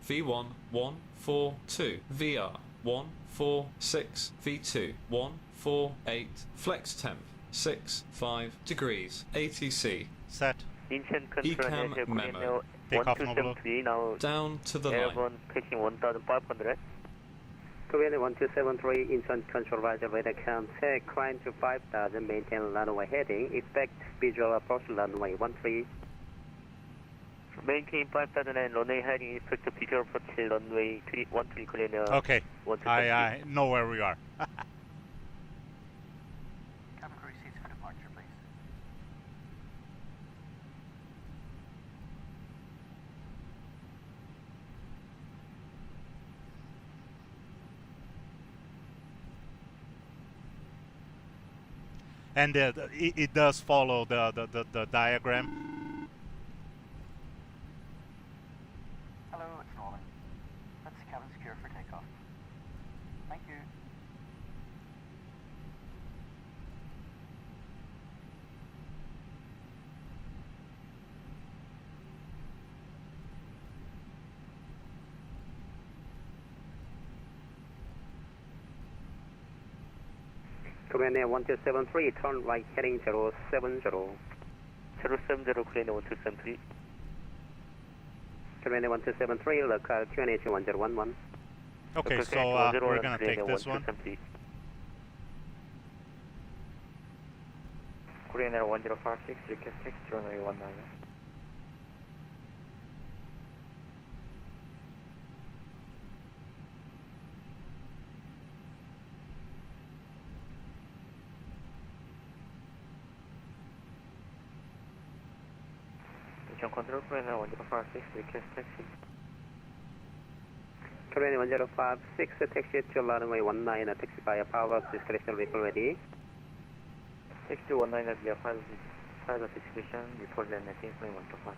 V1 142, VR 146, V2 148, flex temp 65 degrees, ATC. Set. ECAM memo. Takeoff mobile. Down to the line. Pitching 1500. Korean 1273, Incheon control riser radar contact, climb to 5000, maintain runway heading, expect visual approach runway 13. Maintain 5000 and runway heading, expect visual approach runway 13 Korean. Okay, I know where we are. Cabin crew seats for departure, please. And it does follow the diagram. Hello, it's Norman. That's cabin secure for takeoff. Thank you. Korean 1273, turn right heading 070. 070 Korean 1273. Korean 1273, local QNH 1011. Okay, so we're gonna take this one. Korean Air 1056, request 6, runway 19. Control Korean 1056, request taxi. Korean 1056, taxi to runway 19, taxi via power discretion vehicle ready. Taxi to 19 via pilot discretion, report land at incoming 125.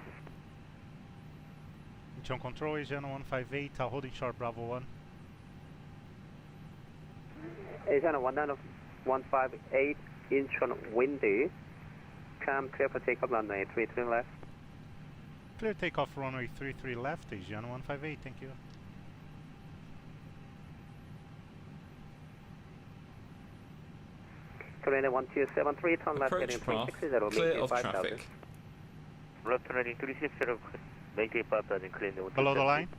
Incheon control, Asiana 158, holding short Bravo 1. Asiana 158, Incheon windy. Come clear for takeoff runway 33 left. Clear takeoff runway 33 left, Asiana 158, thank you. Korean 1273, turn left Approach heading path, 360, clear of 5000. traffic. Left running 360, maintain 5000, clear Below the line?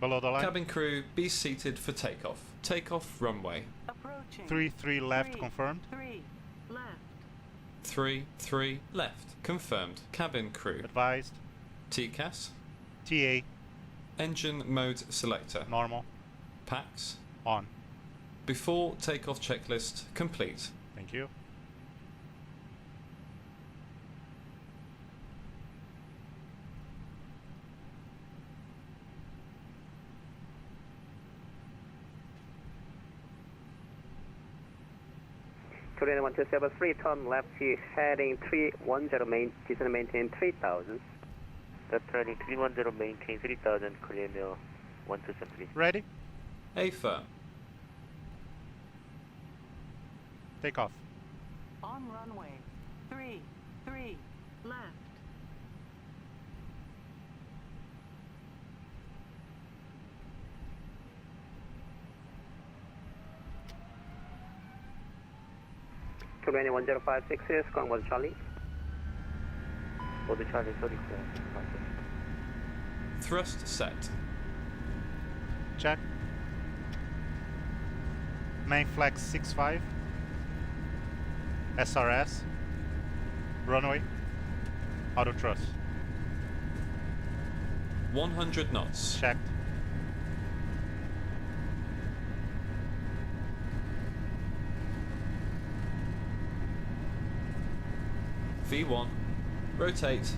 Below the line? Cabin crew, be seated for takeoff. Takeoff runway. Approaching. 33 left, confirmed. 3 left. 3 left, confirmed. Cabin crew. Advised. TCAS. TA. Engine mode selector. Normal. PAX. On. Before takeoff checklist complete. Thank you. Korean 1273, turn left heading 310, descend maintain 3000. Left heading 310, maintain 3000, Korean 1273. Ready? A firm. Take off. On runway 33 left. Korean 1056, squawk 1 Charlie. Order Charlie 34. Thrust set. Check. Main flex 65. SRS. Runway. Auto thrust. 100 knots. Checked. V1. Rotate.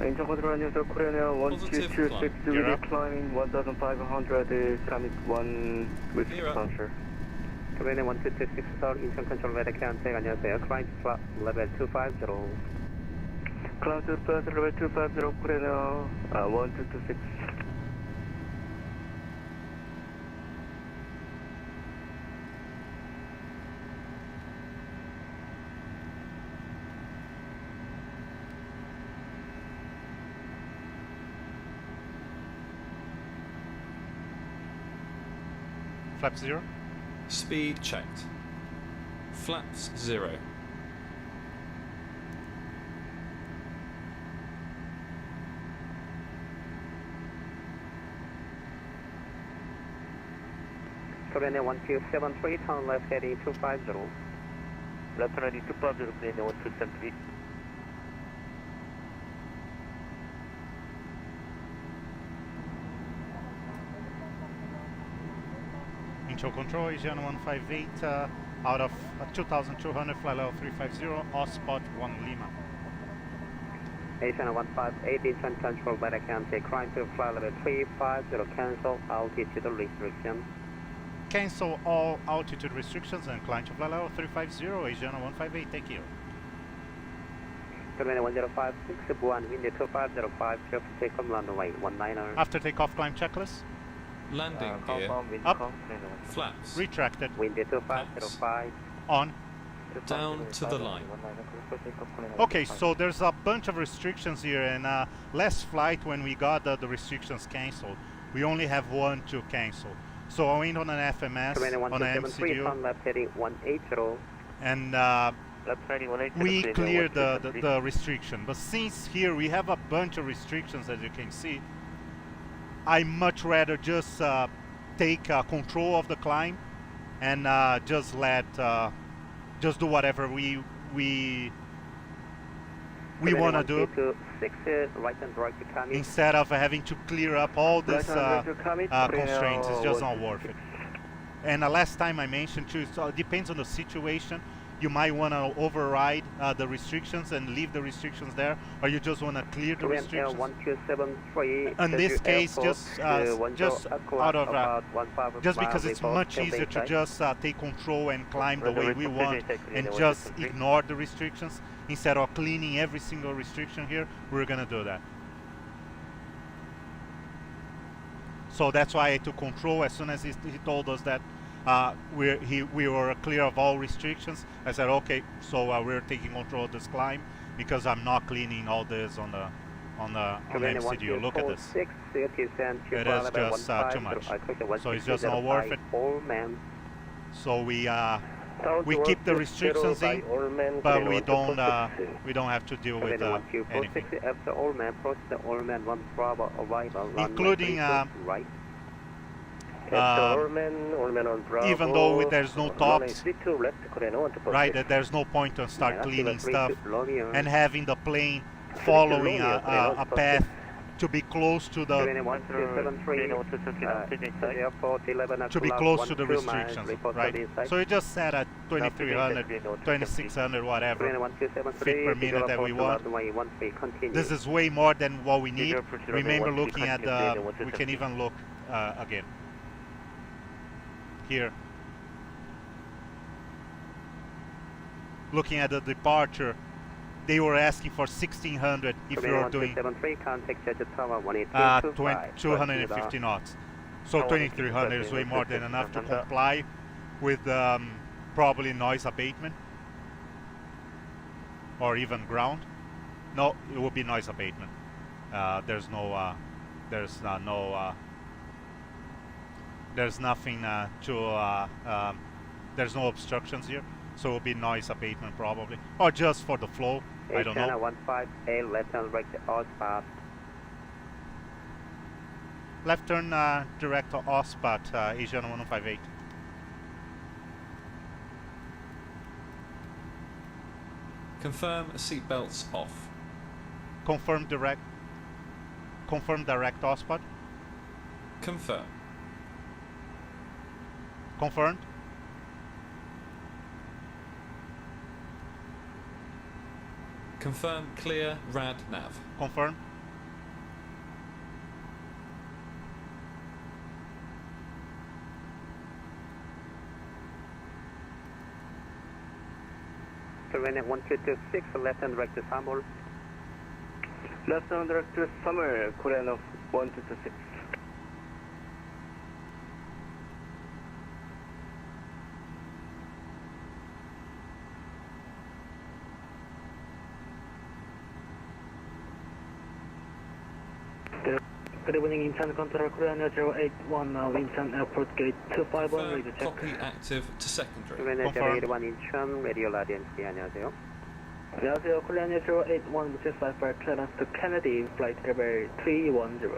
인천 컨트롤 안녕하세요. 코리안 에어 1226 Gear up. climbing 1500 commit 1 with departure. Korean 1226, 서울 인천 컨트롤 레드 캐런텍 안녕하세요. 클라이언트 플랫 레벨 250. Climb to flight level 250, Korean Air 1226. Flaps 0. Speed checked. Flaps 0. Korean 1273, turn left heading 250. Left heading 250, Korean 1273. Incho control, Asiana 158, out of 2200, flight level 350, off spot 1 Lima. Asiana 158, Incheon control by the county, climb to flight level 350, cancel altitude restriction. Cancel all altitude restrictions and climb to flight level 350, Asiana 158, take care. Korean 1056, Buan, wind 2505, careful takeoff, runway 19er. After takeoff, climb checklist. Landing gear. Up. Flaps. Retracted. Wind 2505. On. Down to the line. Okay, so there's a bunch of restrictions here, and last flight when we got the restrictions cancelled, we only have one to cancel. So I went on an FMS, on an MCDU, left heading 180. and we cleared the restriction. But since here we have a bunch of restrictions, as you can see, I much rather just take control of the climb and just just do whatever we want to do, instead of having to clear up all these constraints. It's just not worth it. And last time I mentioned too, so it depends on the situation. You might want to override the restrictions and leave the restrictions there, or you just want to clear the restrictions. In this case, just out of just because it's much easier to just take control and climb the way we want and just ignore the restrictions instead of cleaning every single restriction here. We're gonna do that. So that's why I took control as soon as he told us that we were clear of all restrictions. I said, okay, so we're taking control of this climb because I'm not cleaning all this on the MCDU. Look at this. It is just too much. So it's just not worth it. So we keep the restrictions in, but we don't have to deal with anything, including even though there's no tops, right? That there's no point to start cleaning stuff and having the plane following a path to be close to the restrictions, right? So you just set at 2300, 2600, whatever feet per minute that we want. This is way more than what we need. Remember looking at the, we can even look again here. Looking at the departure, they were asking for 1600 if you're doing 250 knots. So 2300 is way more than enough to comply with probably noise abatement or even ground. No, it will be noise abatement. There's nothing there's no obstructions here. So it will be noise abatement probably, or just for the flow. I don't know. Asiana 15A, left turn direct OSPAT. Left turn direct OSPAT, Asiana 158. Confirm seatbelts off. Confirm direct OSPAT. Confirm. Confirmed. Confirm clear rad nav. Confirm. Quadrant 1226, left hand direct to Samul. Left hand direct to Samul, Quadrant 1226. Good evening, Incheon Control, Korean 081, Incheon Airport Gate 251, radio check. Copy active to secondary. Korean 081 Incheon, radio Radiant, 안녕하세요. 안녕하세요, Korean 081, which is 55, clearance to Kennedy, flight level 310.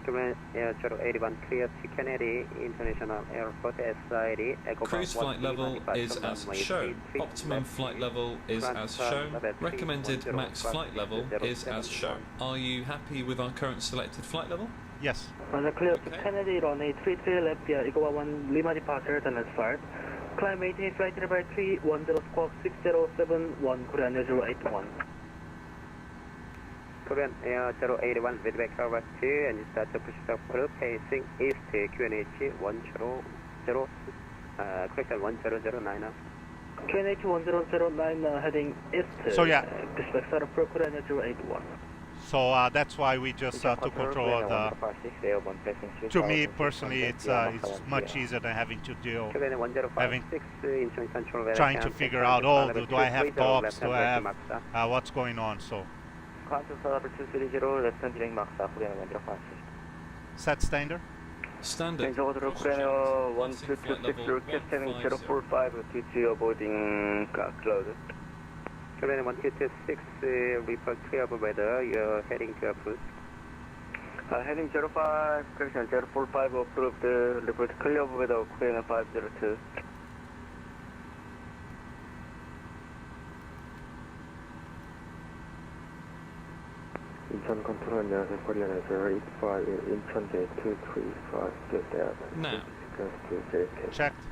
Korean 081, clear to Kennedy, International Airport, SID, Cruise flight level is as shown. Optimum flight level is as shown. Recommended max flight level is as shown. Are you happy with our current selected flight level? Yes. Clear to Kennedy, runway 33 left via Eagle 1 Lima departure, then let's start. Climb maintain flight level 310, squawk 6071, Korean 081. Korean Air 081 with vector west 2 and start to push up through facing east QNH 100, correction 1009. QNH 1009 heading east. So yeah. Dispatch started for Korean 081. So that's why we just took control of the. To me personally, it's much easier than having to deal, trying to figure out, oh, do I have tops, do I have what's going on? So. Set standard. Standard. Korean 1226 request heading 045 TG avoiding cloud. Korean 1226 report clear of weather, you're heading to approach. Heading 05, correction 045 approved, report clear of weather, Korean 502. Incheon control, 안녕하세요. Korean 085, Incheon Gate 235, good there. Now. Checked.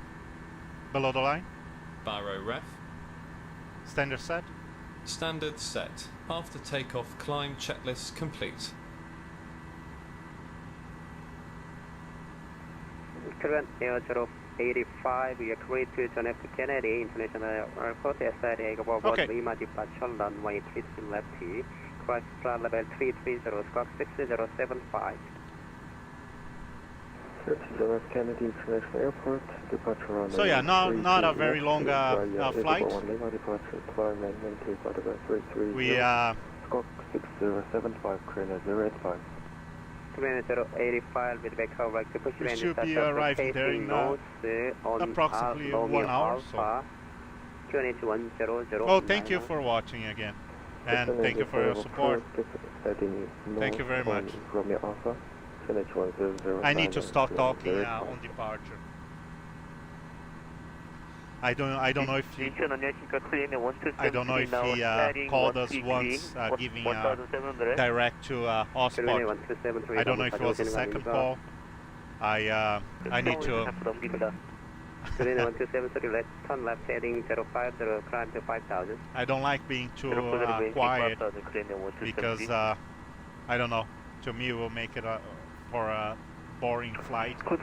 Below the line. Baro ref. Standard set. Standard set. After takeoff, climb checklist complete. Korean Air 085, we are clear to John F. Kennedy International Airport, SID Eagle 1 Lima departure, runway 33 left. Cross flight level 330, squawk 6075. Kennedy International Airport, departure on. So yeah, not a very long flight. We squawk 6075, Korean 085. Korean 085 with vector right to push. We should be arriving there in approximately 1 hour. So. Oh, thank you for watching again. And thank you for your support. Thank you very much. I need to stop talking on departure. I don't know if he called us once giving direct to hotspot. I don't know if it was a second call. I need to. Korean 1273, let's turn left heading 050, climb to 5000. I don't like being too quiet because I don't know. To me, it will make it for a boring flight. For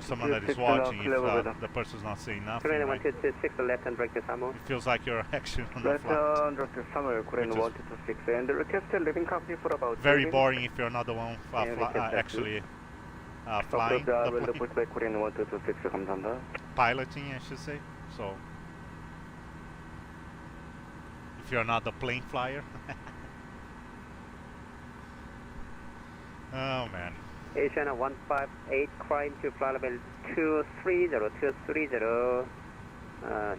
someone that is watching, if the person's not saying nothing, Korean right? 1226, left hand direct to Samo. It feels like you're actually on the Left flight. direct to Samuel, Korean 1226, and requested leaving company for about Very boring if you're not the one actually flying the plane. Korean 1226, 감사합니다. Piloting, I should say. So, if you're not the plane flyer. Oh man. Asiana 158, climb to flight level 230,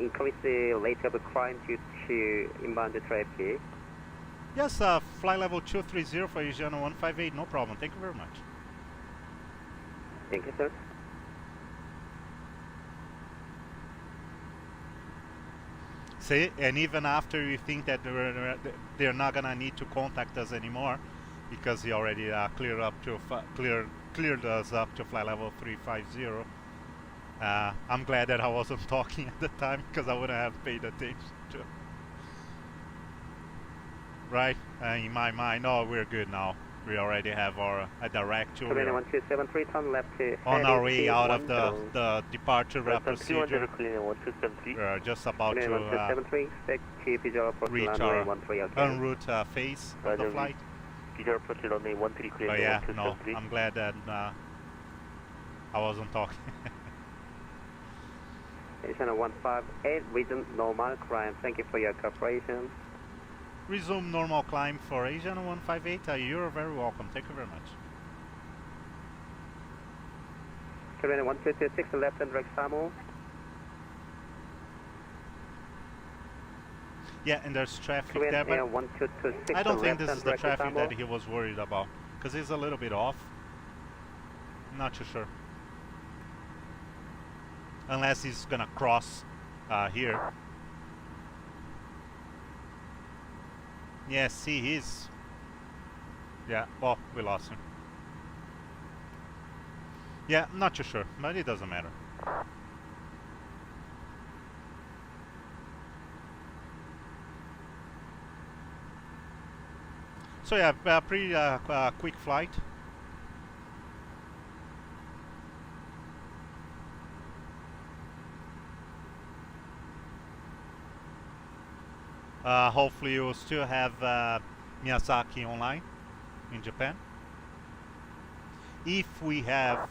increase the rate of climb due to inbound traffic. Yes, flight level 230 for Asiana 158, no problem. Thank you very much. Thank you, sir. See, and even after you think that they're not gonna need to contact us anymore, because he already cleared us up to flight level 350. I'm glad that I wasn't talking at the time because I wouldn't have paid attention to. Right? In my mind, oh, we're good now. We already have a direct to. Turn left to on our way out of the departure procedure. We're just about to reach our en route phase of the flight. But yeah, no, I'm glad that I wasn't talking. Asiana 158, resume normal climb. Thank you for your cooperation. Resume normal climb for Asiana 158. You're very welcome. Thank you very much. Korean 1226, left and direct Samo. Yeah, and there's traffic there, but I don't think this is the traffic that he was worried about, because he's a little bit off. I'm not too sure. Unless he's gonna cross here. Yeah, see, he's... Yeah, well, we lost him. Yeah, I'm not too sure, but it doesn't matter. So yeah, pretty quick flight. Hopefully you'll still have Myiazaki online in Japan. If we have,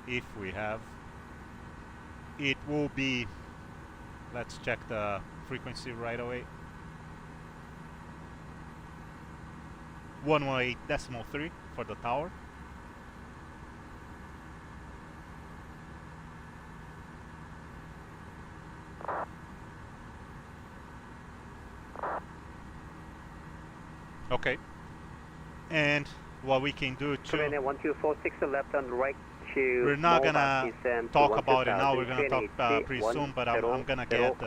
it will be, let's check the frequency right away. 118.3 for the tower. Okay. And what we can do too, 1246 left and right to we're not gonna talk about it now, we're gonna talk pretty soon, but I'm gonna get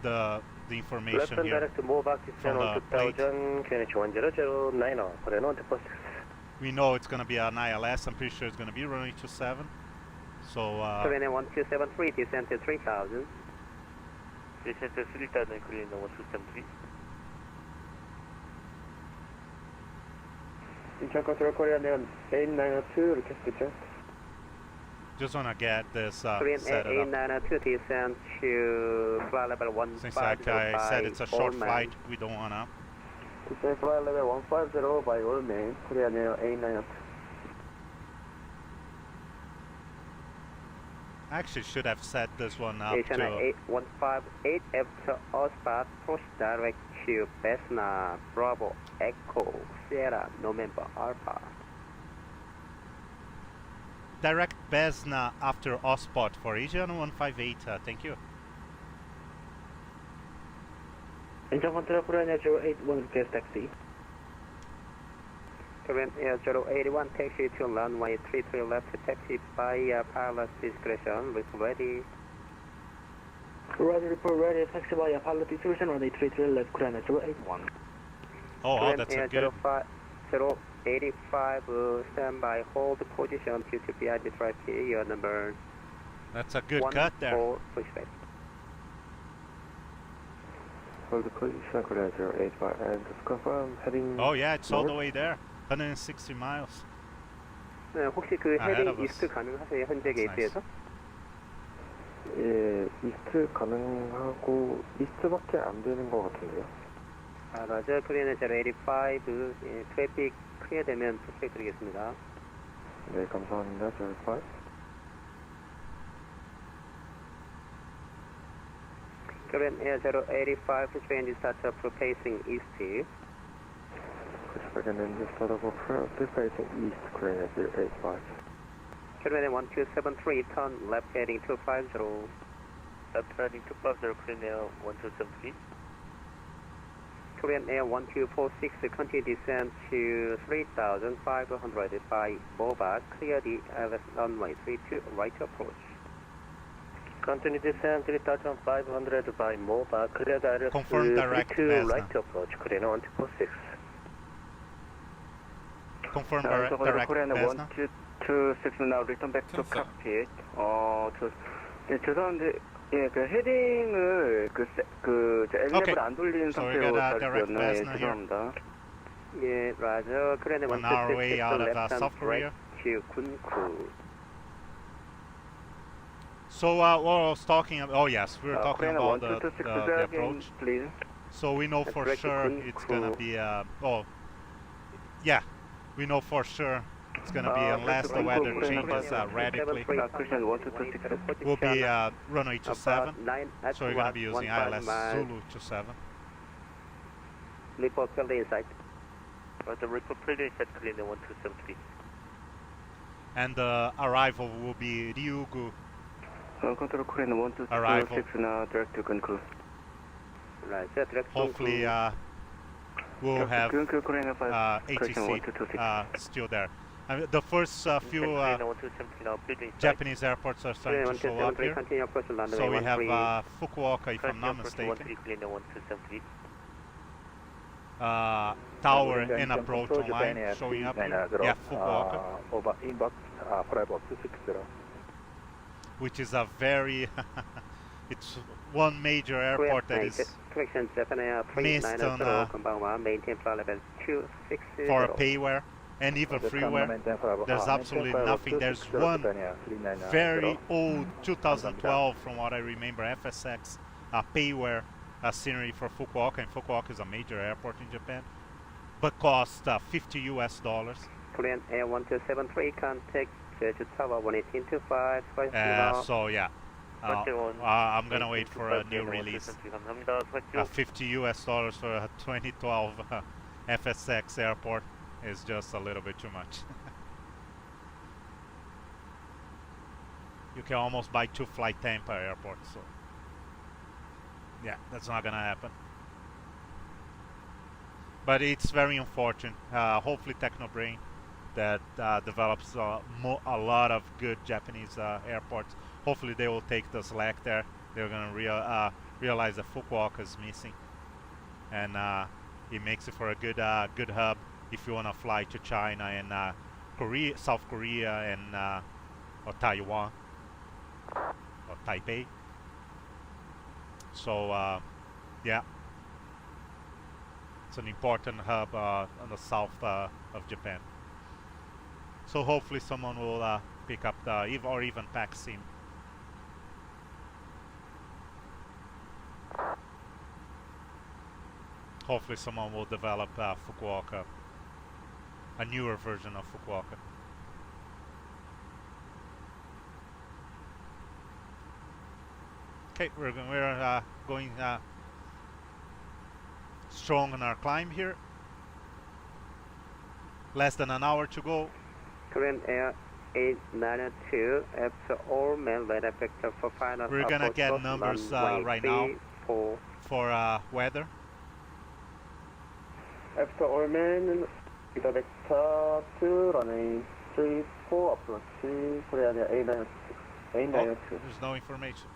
the information here from the plate. We know it's gonna be an ILS, I'm pretty sure it's gonna be runway 27. So 1273, descent to 3000. Descent to 3000, Korean 1273. 인천 컨트롤 코리아는 892 request check. Just wanna get this set Korean it up. 892 descent to flight level 150. Since like I said, it's a short flight, we don't wanna. Descent flight level 150 by all main, Korean Air 892. I actually should have set this one up Asiana to 8158 after all spot, push direct to Cessna Bravo Echo Sierra November Alpha. direct Besna after Ospot for Asiana 158. Thank you. Engine control Korean Air 081 request taxi. Korean Air 081 taxi to runway 33 left taxi by pilot discretion. Look ready. Roger, report ready, taxi via pilot distribution, runway 33 left, Korean 081. Oh, that's a good. 085, standby, hold position due to BID drive your number. That's a good cut there. Hold the position, Korean 085, and just confirm heading. Oh yeah, it's north. all the way there. 160 miles. 네, 혹시 그 헤딩 이스트 가능하세요? 현재 게이트에서? 예, 이스트 가능하고 이스트밖에 안 되는 것 같은데요. 아, 맞아요. 코리안의 085, 예, 트래픽 크게 되면 부탁 드리겠습니다. 네, 감사합니다. 085. Korean Air 085, change startup facing east. Pushback and engine startup facing east, Korean 085. Korean 1273, turn left heading 250. Left heading 250, Korean Air 1273. Korean Air 1246, continue descent to 3,500 by Boba, clear the LS runway 32, right approach. Continue descent 3,500 by Boba, clear the LS 32, right approach, Korean 1246. Confirm direct Korean Cessna. 1226 now return back to cockpit. 예, 죄송한데, 예, 그 헤딩을 엘랩을 안 돌리는 상태로 자리였나? 예, 죄송합니다. 예, 라저, Korean 1226 left hand right to Kunku. So what I was talking about, oh yes, we were talking about the approach. Please. So we know for sure it's gonna be, oh, yeah, we know for sure it's gonna be, unless the weather changes radically, will be runway 27, so we're gonna be using ILS Zulu 27. Report clearly inside. The report clearly inside, clearly 1273. And the arrival will be Ryugu. Control Korean 1226 now direct to Kunku. Hopefully we'll have ATC still there. I mean, the first few Japanese airports are starting to show up here. So we have Fukuoka, if I'm not mistaken. Tower and approach online showing up here. Yeah, Fukuoka. Which is a very, it's one major airport that is missed on for payware and even freeware. There's absolutely nothing. There's one very old 2012, from what I remember, FSX payware scenery for Fukuoka, and Fukuoka is a major airport in Japan, but costs $50 US. Korean Air 1273, contact to Tower 11825. So yeah, I'm gonna wait for a new release. $50 US for a 2012 FSX airport is just a little bit too much. You can almost buy 2 Flight Tampa airports, so yeah, that's not gonna happen. But it's very unfortunate. Hopefully Technobrain that develops a lot of good Japanese airports. Hopefully they will take the slack there. They're gonna realize that Fukuoka is missing, and it makes it for a good hub if you wanna fly to China and Korea, South Korea, and or Taiwan or Taipei. So yeah, it's an important hub on the south of Japan. So hopefully someone will pick up the or even PacSim. Hopefully someone will develop Fukuoka, a newer version of Fukuoka. Okay, we're going strong on our climb here. Less than an hour to go. Korean Air 892, after all main line effector for final. We're gonna get numbers right now for weather. After all main, vector 2, runway 34 approach, Korean Air 892. There's no information.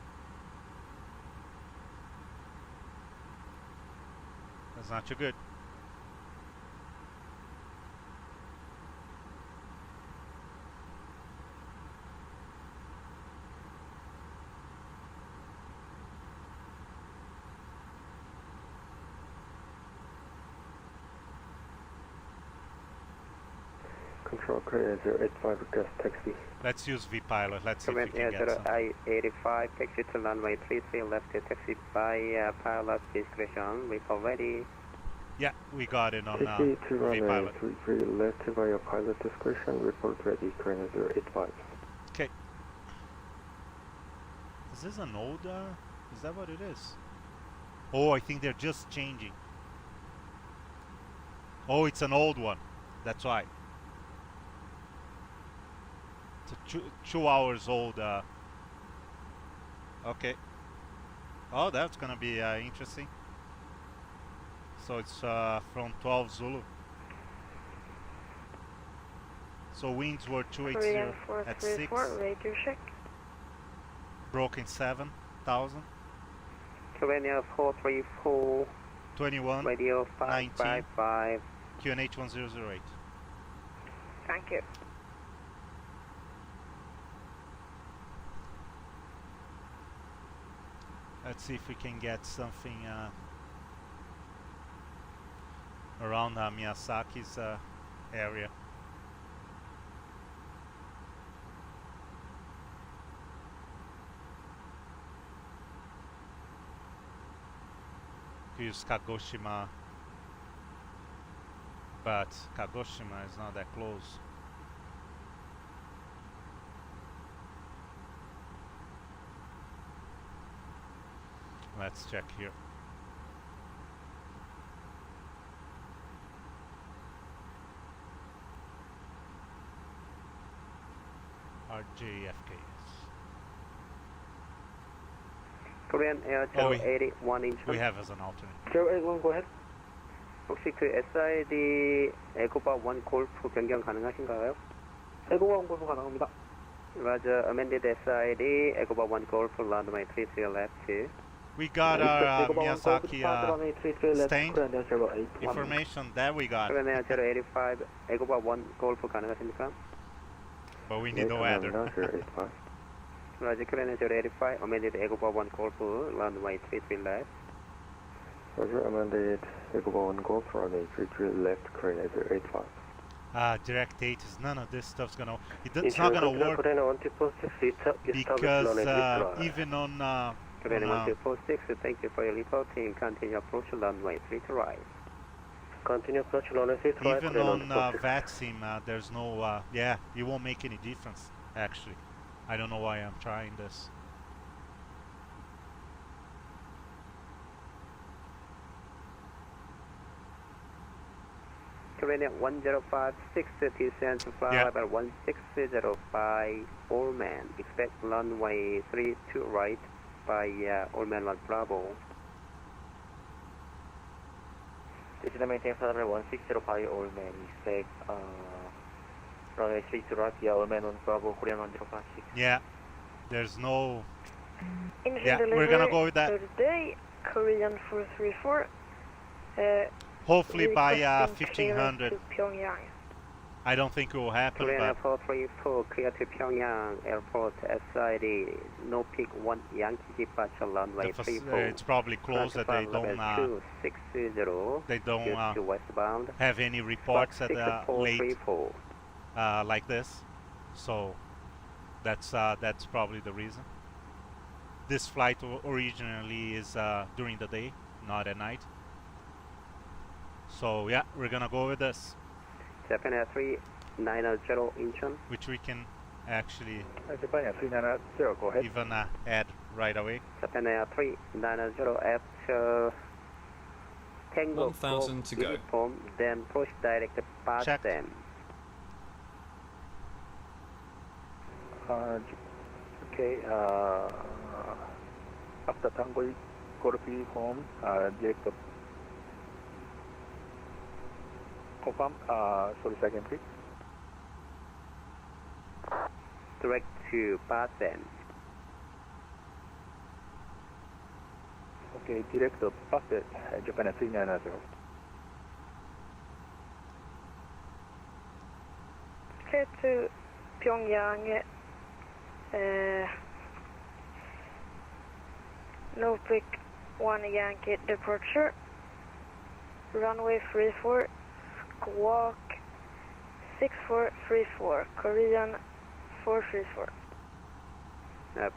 That's not too good. Control Korea 085 request taxi. Let's use VPilot. Let's see if we can get some. I-85 taxi to runway 33 left to taxi by pilot discretion. We are ready. Yeah, we got it on taxi to runway VPilot. 33 left via pilot discretion. Report ready. Korea 085. Okay. Is this an older? Is that what it is? Oh, I think they're just changing. Oh, it's an old one. That's why. It's a 2 hours old. Okay. Oh, that's gonna be interesting. So it's from 12 Zulu. So winds were 280 at 6. Radio check. Broken 7,000. Korea 434. 21. Radio 555. QNH 1008. Thank you. Let's see if we can get something around Miyazaki's area. Use Kagoshima, but Kagoshima is not that close. Let's check here. RJFK. Korean Air 081 Incheon. We have as an alternate. 081, go ahead. 혹시 그 SID 에고바 1 골프 변경 가능하신가요? 에고바 1 골프 가능합니다. Roger, amended SID 에고바 1 골프 runway 33 left 2. We got our Miyazaki stained information. There we got. Korean Air 085 에고바 1 골프 가능하십니까? But we need the weather. Roger, Korean Air 085 amended 에고바 1 골프 runway 33 left. Roger, amended Eagle 1 Golf runway 33 left, Korean 085. Direct 8 is none of this stuff's gonna. It's not gonna work because even on. Korean 1246, thank you for your reporting. Continue approach runway 3 to right. Continue approach runway 3 to right. Even on VATSIM, there's no. Yeah, it won't make any difference. Actually, I don't know why I'm trying this. Korean 1056 descent to fly level 1605 Allman. Expect runway 3 to right by Allman 1 Bravo. This is the maintain flight level 1605 Allman. Expect runway 3 to right via Allman 1 Bravo, Korean 1056. Yeah, there's no. Yeah, we're gonna go with that. Today, Korean 434. Hopefully by 1500. I don't think it will happen. Korean But 434 clear to Pyongyang Airport SID. No peak 1 Yankee departure runway 34. It's probably closed that they don't. They don't westbound. have any reports at late like this. So that's probably the reason. This flight originally is during the day, not at night. So yeah, we're gonna go with this. Japan Air 390 Incheon. Which we can actually Japan Air 390, go ahead. Even add right away. Japan Air 390 after Tango 1000 to go. Uniform, then push direct PacSim. Okay, after Tango Golf Uniform, direct confirm, sorry, second please. Direct to PacSim. Okay, direct to PacSim, Japan 390. Clear to Pyongyang, Norfolk 1 Yankee departure, runway 34, squawk 6434, Korean 434.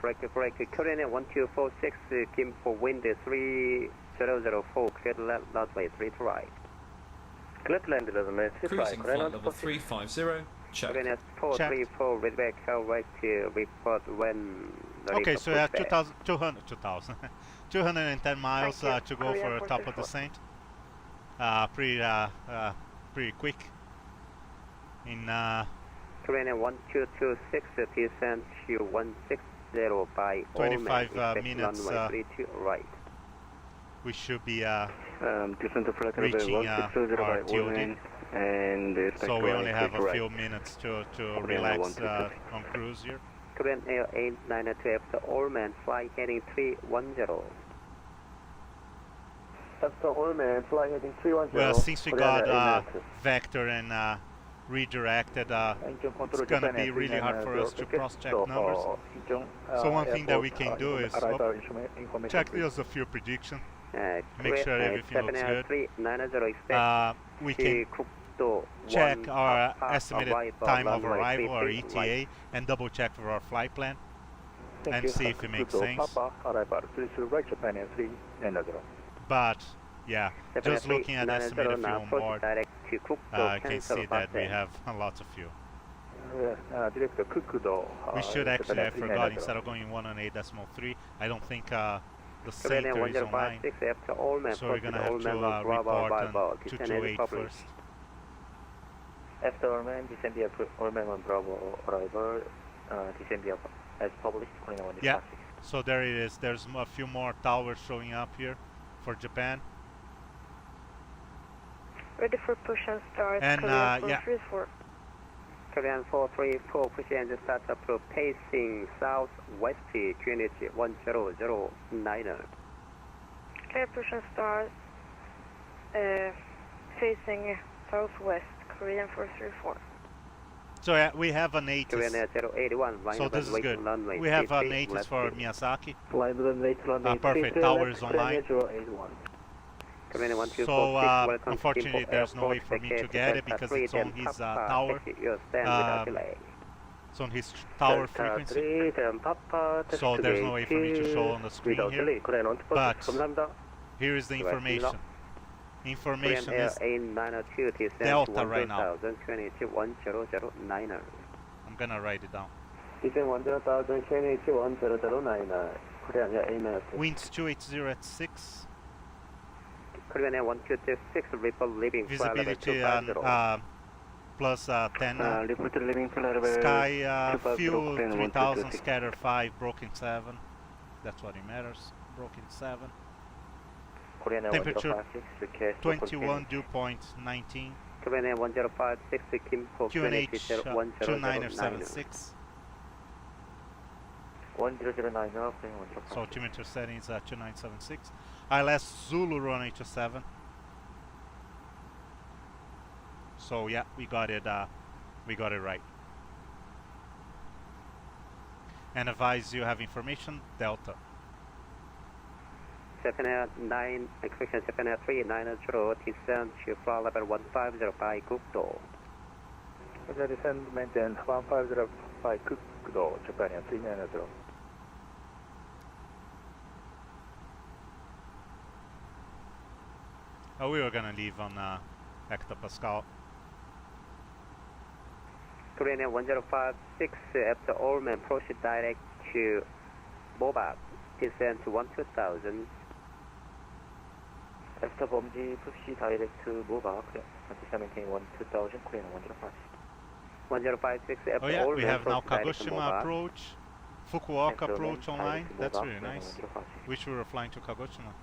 Break, Korean 1246, Kim for wind 3004, clear to land, runway 3 to right. Clear to land, runway 3 to right. Cruising flight level 350, check. Korean 434, readback, right to report when... Okay, so we have 210 miles to go for top of descent. Pretty quick. In Korean 1226, descent to 160 by 25 minutes, runway 32 right. We should be descent to flight reaching level 160 our by TOD. And so we only have a right. few minutes to relax on cruise here. Korean Air 892 after Allman, fly heading 310. After Allman, fly heading 310. Well, since we got vector and redirected, it's going to be really hard for us to cross-check numbers. So one thing that we can do is check just a few predictions, make sure everything looks good. We can check our estimated time of arrival, our ETA, and double check for our flight plan and see if it makes sense. But yeah, just looking at estimated fuel on board, I can see that we have lots of fuel. We should actually, I forgot, instead of going 118.3, I don't think the center is online, so we're going to have to report on 228 first. After Allman, descend via Allman on Bravo arrival, descend via as published, yeah, so there it is. There's a few more towers showing up here for Japan. Ready for push and start, and Korean 434. Korean 434, push and start up to pacing southwest, QNH 1009. Clear push and start, facing southwest, Korean 434. So yeah, we have an ATIS. So this is good. We have an ATIS for Myiazaki. Perfect, tower is online. So unfortunately there's no way for me to get it because it's on his tower. It's on his tower frequency. So there's no way for me to show on the screen here. But here is the information. Information is Delta right now. I'm gonna write it down. Winds 280 at 6. Visibility plus 10. Sky fuel 3000, scatter 5, broken 7. That's what it matters. Broken 7. Temperature 21 dew point 19. QNH 2976. 1009 up. So altimeter settings 2976. ILS Zulu runway 27. So yeah, we got it right. And advise you have information Delta. 709, expression 739, descend to flight level 150 by Gukdo. Descend, maintain 150 by Gukdo, Japan 390. Oh, we were gonna leave on hectopascal. Korean 1056 after Allman, proceed direct to Bobak, descend to 12000. After Bomji, proceed direct to Bobak, descend maintain 12000, Korean 105. 1056 after oh yeah, Allman, we have now Kagoshima approach, Fukuoka approach online. That's really nice. Wish we were flying to Kagoshima.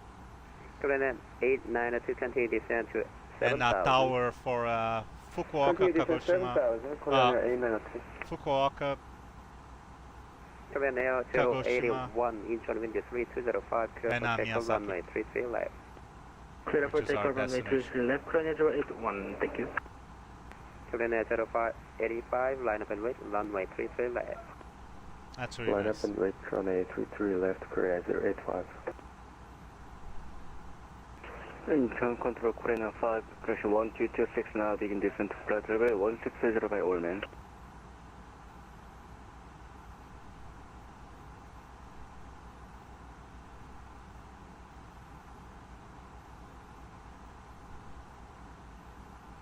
Korean 892 continue descend to 7000. And a tower for Fukuoka, Kagoshima. Fukuoka, Korean Air 081, Incheon wind 3205, clear for takeoff runway 33 left. Clear for takeoff runway 33 left, Korean 081, thank you. Korean 0585, line up and wait, runway 33 left. That's really line nice. up and wait, runway 33 left, Korea 085. Incheon control Korean 5, correction 1226 now, begin descent to flight level 160 by all men.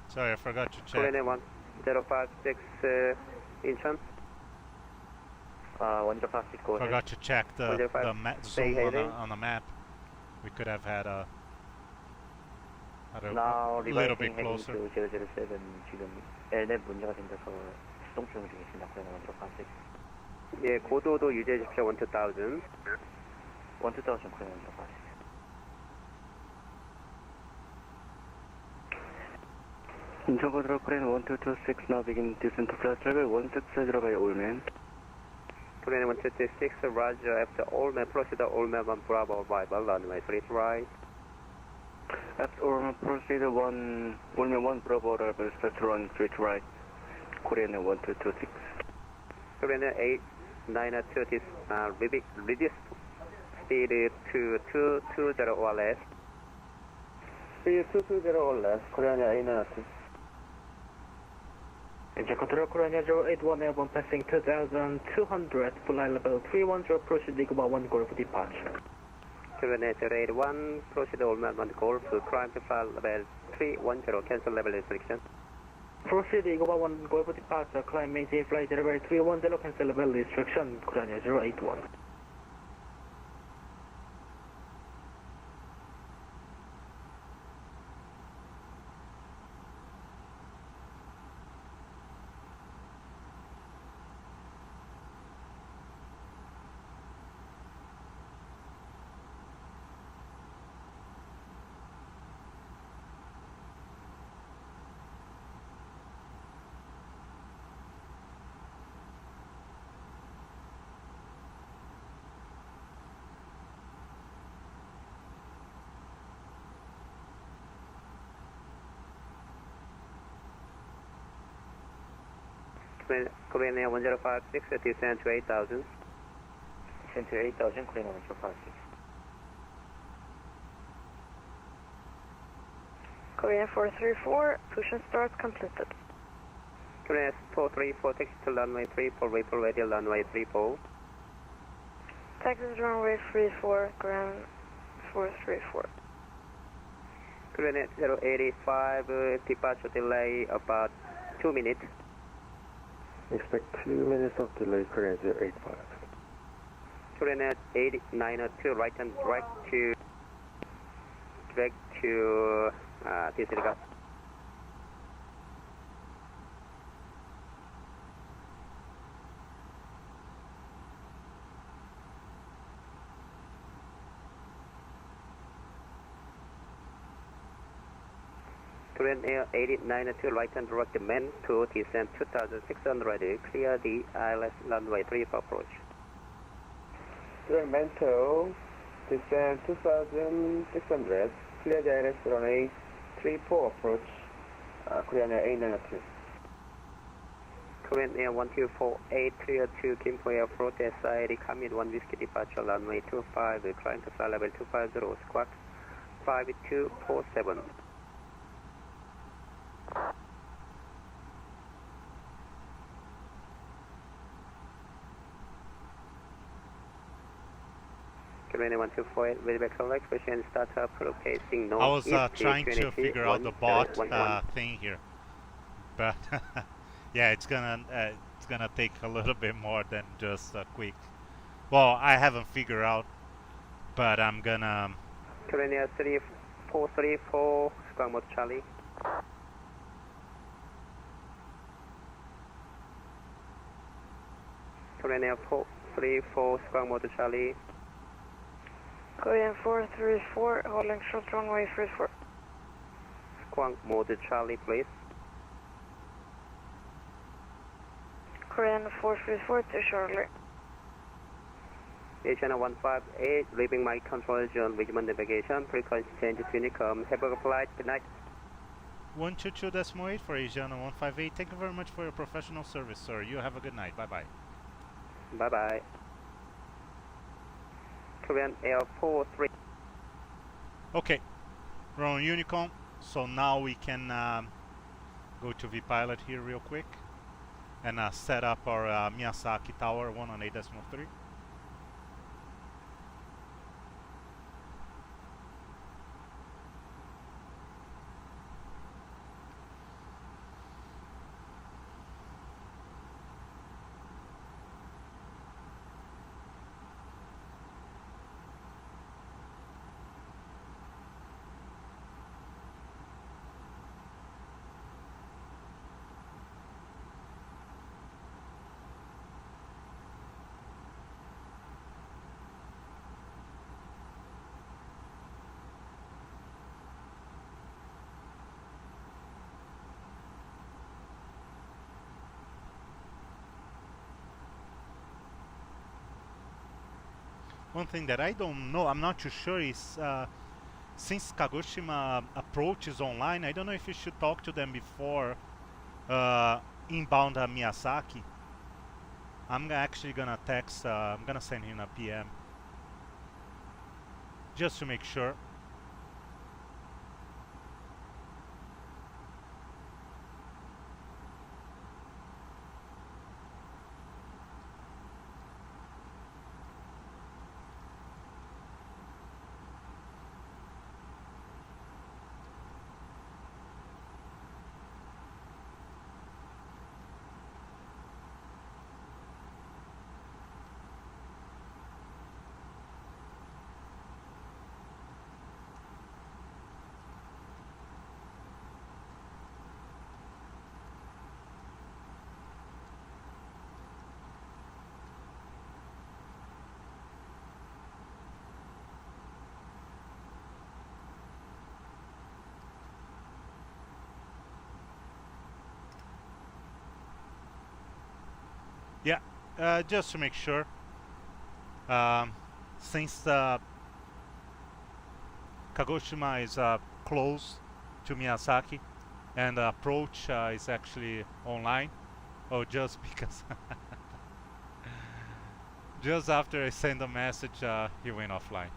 Sorry, I forgot to check. Korean 1056 Incheon. 1056, go ahead. Forgot to check the zoom on the map. We could have had a little bit closer. to 007 지금 LNAV 문제가 생겨서 수동 출력 중이십니다. Korean 1056. 예, 고도도 유지해 주십시오. 12000. 12000 Korean 1056. Incheon control Korean 1226 now, begin descent to flight level 160 by all men. Korean 1226, Roger, after all men, proceed all men 1 Bravo arrival, runway 33 right. After all men, proceed all men 1 Bravo arrival, start to run straight right. Korean 1226. Korean 8930, reduce speed to 220 or less. Speed 220 or less, Korean 8930. Incheon control Korean 081 airborne passing 2200, flight level 310, proceed Eagle 1 Golf departure. Korean 081, proceed all men 1 Golf, climb to flight level 310, cancel level restriction. Proceed Eagle 1 Golf departure, climb maintain flight level 310, cancel level restriction, Korean 081. Korean 1056, descend to 8000. Descend to 8000, Korean 1056. Korean 434, push and start completed. Korean 434, taxi to runway 34, April radio runway 34. Taxi to runway 34, Korean 434. Korean 085, departure delay about 2 minutes. Expect 2 minutes of delay, Korean 085. Korean 8902, right and direct to disregard. Korean Air 8902, right and direct men to descend 2600, clear the ILS runway 34 approach. Korean Mento, descend 2600, clear the ILS runway 34 approach, Korean Air 8902. Korean Air 1248, clear to Gimpo Airport, SID, Commit 1 Whiskey departure, runway 25, climb to flight level 250, squawk 5247. Korean 1248, very back select, position start up, locating no. I was trying to figure out the bot thing here, but yeah, it's gonna take a little bit more than just a quick. Well, I haven't figured out, but I'm gonna. Korean 3434, squawk mode Charlie. Korean 434, squawk mode Charlie. Korean 434, holding short runway 34. Squawk mode Charlie, please. Korean 434 to Charlie. Asiana 158, leaving my control zone, Richmond navigation, frequency change to UNICOM. Have a good flight, good night. 122.8 for Asiana 158. Thank you very much for your professional service, sir. You have a good night. Bye-bye. Bye-bye. Korean Air 43. Okay, we're on UNICOM, so now we can go to VPilot here real quick and set up our Myiazaki tower 118.3. One thing that I don't know, I'm not too sure, is since Kagoshima approach is online, I don't know if you should talk to them before inbound Myiazaki. I'm actually gonna text, I'm gonna send him a PM just to make sure. Yeah, just to make sure, since Kagoshima is close to Myiazaki and the approach is actually online, oh, just because just after I sent the message, he went offline.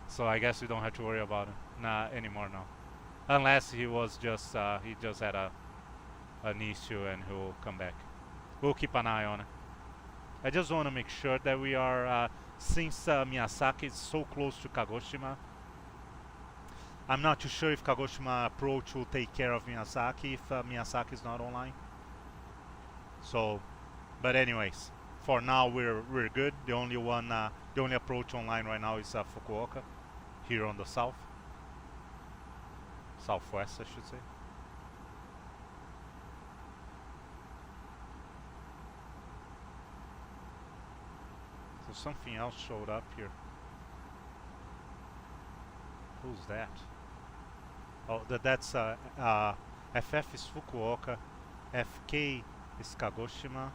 So I guess we don't have to worry about it anymore now, unless he was just he just had an issue and he will come back. We'll keep an eye on it. I just want to make sure that we are, since Myiazaki is so close to Kagoshima, I'm not too sure if Kagoshima approach will take care of Myiazaki if Myiazaki is not online. So, but anyways, for now we're good. The only approach online right now is Fukuoka, here on the southwest, I should say. So something else showed up here. Who's that? Oh, that's FF is Fukuoka, FK is Kagoshima,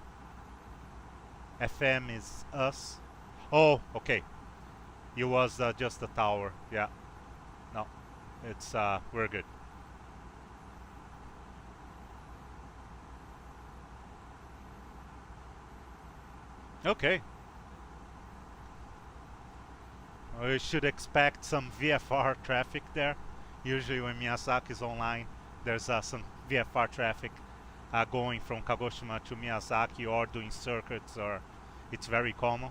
FM is us. Oh, okay. It was just the tower. Yeah. No, it's we're good. Okay. We should expect some VFR traffic there. Usually when Myiazaki is online, there's some VFR traffic going from Kagoshima to Myiazaki, or doing circuits, or it's very common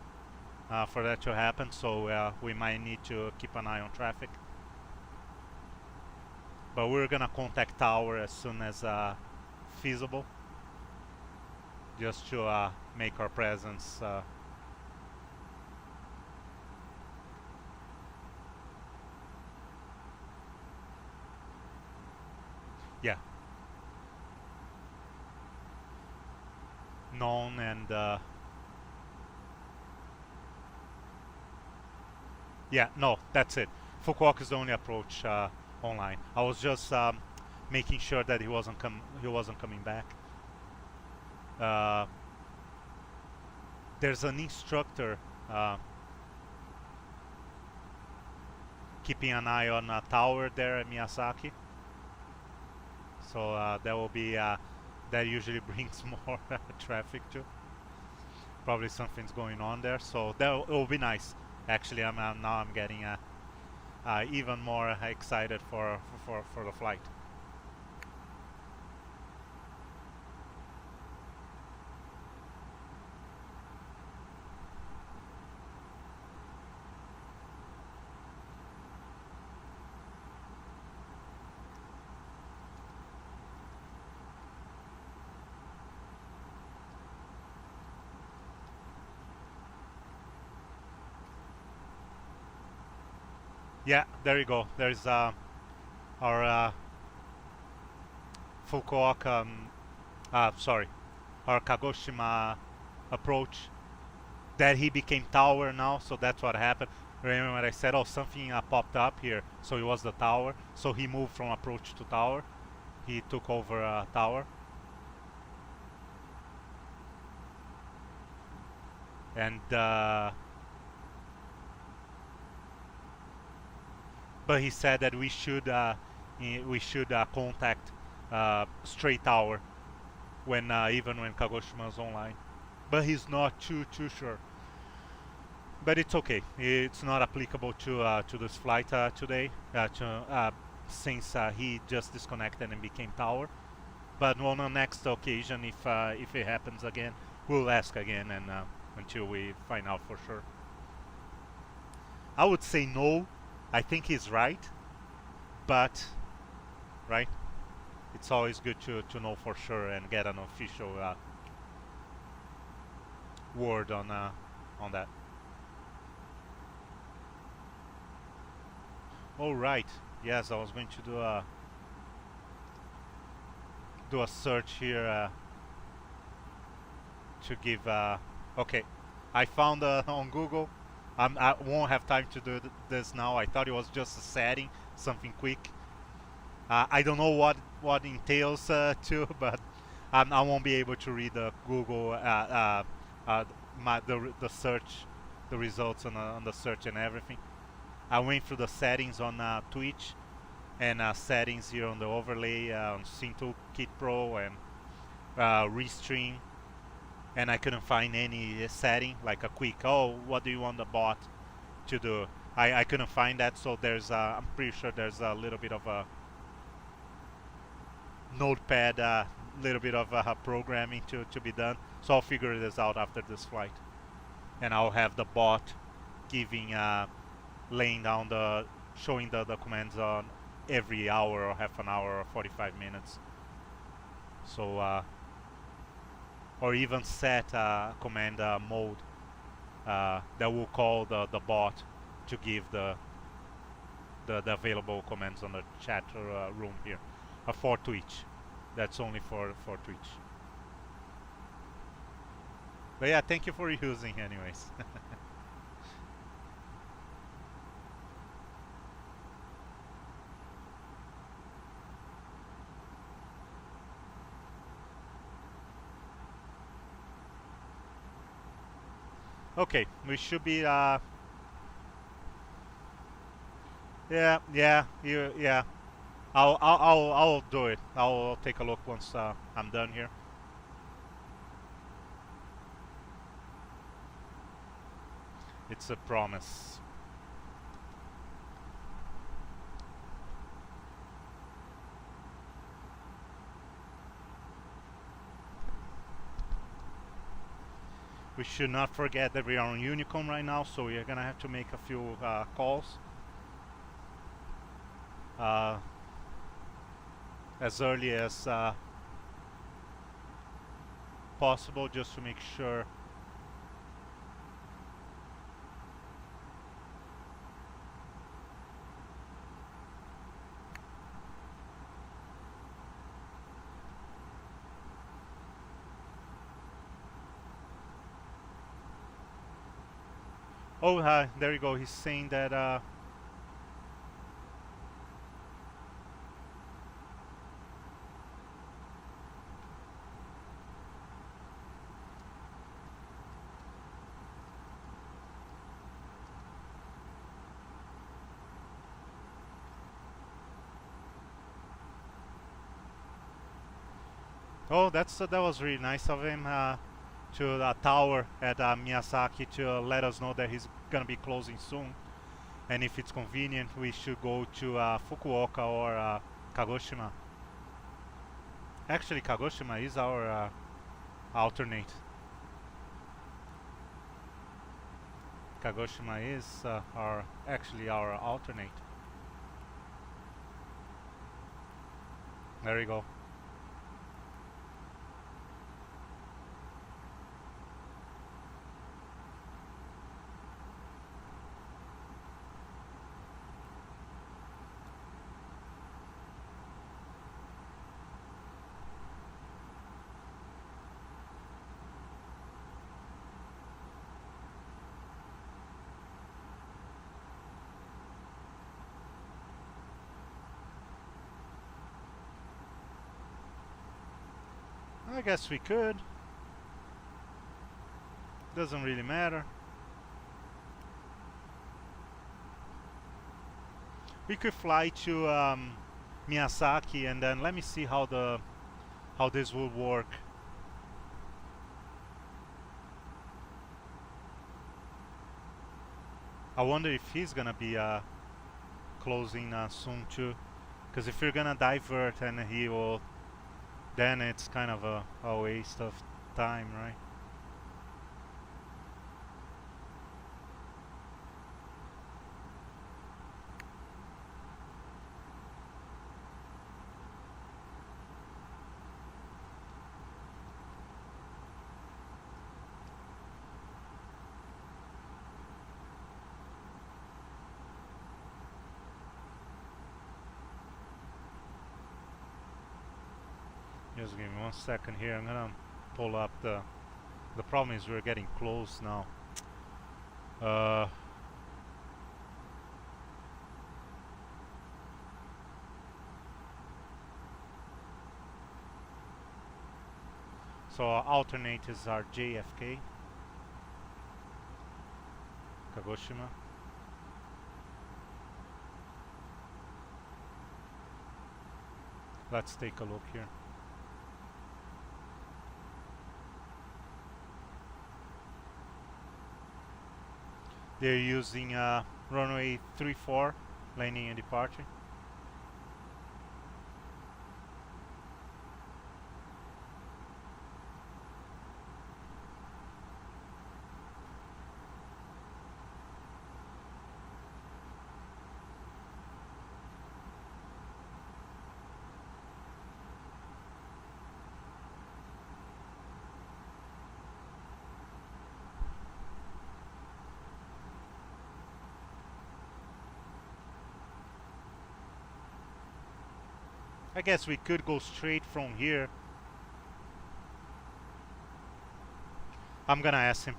for that to happen. So we might need to keep an eye on traffic. But we're gonna contact tower as soon as feasible, just to make our presence yeah, known. And yeah, no, that's it. Fukuoka is the only approach online. I was just making sure that he wasn't coming back. There's an instructor keeping an eye on a tower there at Myiazaki. So that will be that usually brings more traffic too. Probably something's going on there, so that will be nice. Actually, now I'm getting even more excited for the flight. Yeah, there you go. There's our Fukuoka, sorry, our Kagoshima approach. That he became tower now, so that's what happened. Remember when I said, oh, something popped up here, so it was the tower. So he moved from approach to tower. He took over tower. And but he said that we should contact straight tower when even when Kagoshima is online. But he's not too sure. But it's okay. It's not applicable to this flight today, since he just disconnected and became tower. But on the next occasion, if it happens again, we'll ask again and until we find out for sure. I would say no. I think he's right, but right, it's always good to know for sure and get an official word on that. All right. Yes, I was going to do a search here to give. Okay, I found on Google. I won't have time to do this now. I thought it was just a setting, something quick. I don't know what entails too, but I won't be able to read the Google the search, the results on the search and everything. I went through the settings on Twitch and settings here on the overlay on SimToolkitPro and Restream. And I couldn't find any setting like a quick, oh, what do you want the bot to do? I couldn't find that, so there's I'm pretty sure there's a little bit of a notepad, little bit of programming to be done. So I'll figure this out after this flight, and I'll have the bot giving laying down showing the commands on every hour or half an hour or 45 minutes. So or even set command mode that will call the bot to give the available commands on the chat room here for Twitch. That's only for Twitch. But yeah, thank you for using anyways. Okay, we should be yeah. I'll do it. I'll take a look once I'm done here. It's a promise. We should not forget that we are on UNICOM right now, so we are gonna have to make a few calls as early as possible, just to make sure. Oh, there you go. He's saying that Oh, that was really nice of him to the tower at Myiazaki to let us know that he's gonna be closing soon, and if it's convenient, we should go to Fukuoka or Kagoshima. Actually, Kagoshima is our alternate. Kagoshima is actually our alternate. There you go. I guess we could. Doesn't really matter. We could fly to Myiazaki, and then let me see how this will work. I wonder if he's gonna be closing soon too, because if you're gonna divert and he will, then it's kind of a waste of time, right? Just give me 1 second here. I'm gonna pull up the problem is we're getting close now. So our alternate is our RJFK, Kagoshima. Let's take a look here. They're using runway 34 landing and departure. I guess we could go straight from here. I'm gonna ask him.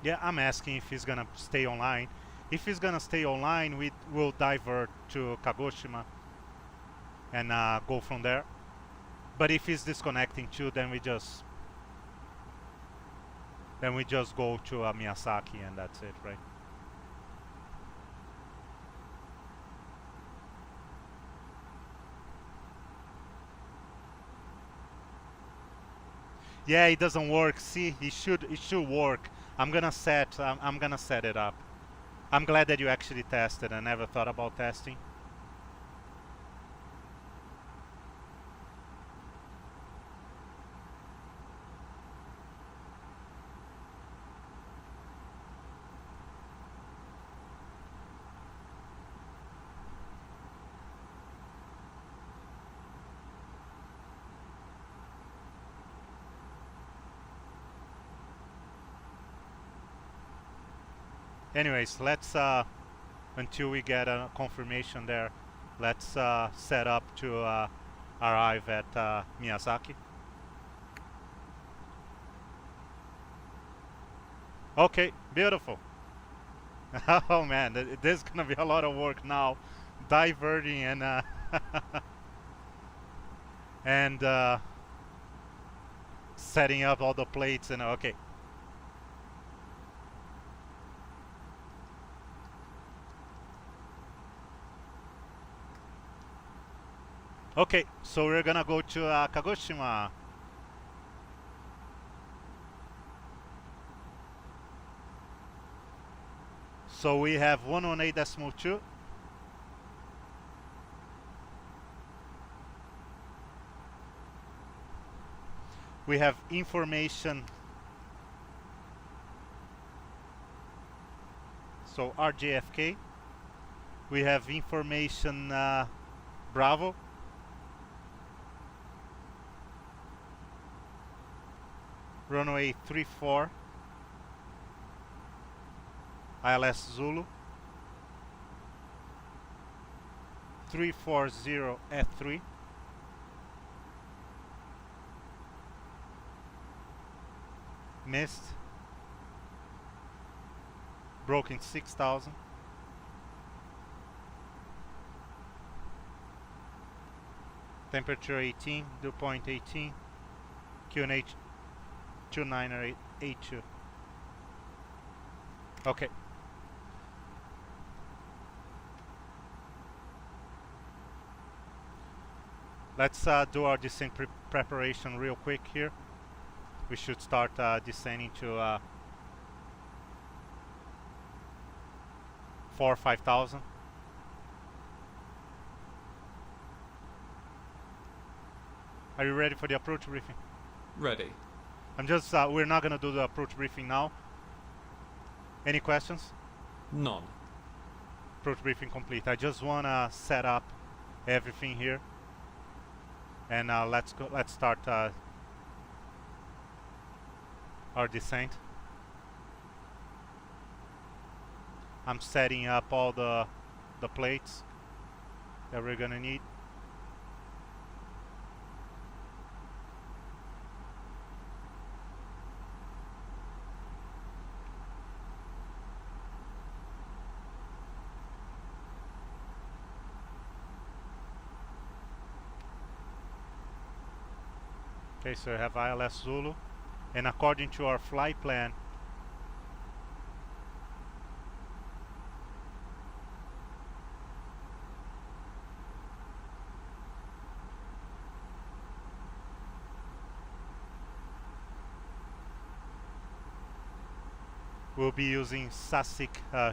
Yeah, I'm asking if he's gonna stay online. If he's gonna stay online, we will divert to Kagoshima and go from there. But if he's disconnecting too, then we just go to Myiazaki, and that's it, right? Yeah, it doesn't work. See, it should work. I'm gonna set it up. I'm glad that you actually tested. I never thought about testing. anyways, let's until we get a confirmation there, let's set up to arrive at Myiazaki. Okay, beautiful. Oh man, this is gonna be a lot of work now, diverting and and setting up all the plates and okay. Okay, so we're gonna go to Kagoshima. So we have 118.2. We have information. So RJFK. We have information Bravo. Runway 34. ILS Zulu 340 F3 missed, broken 6,000, temperature 18, dew point 18, QNH 2982. Okay. Let's do our descent preparation real quick here. We should start descending to 4 or 5,000. Are you ready for the approach briefing? Ready. I'm just, we're not gonna do the approach briefing now. Any questions? None. Approach briefing complete. I just wanna set up everything here. And let's go. Let's start our descent. I'm setting up all the plates that we're gonna need. Okay, so we have ILS Zulu, and according to our flight plan, we'll be using SASIC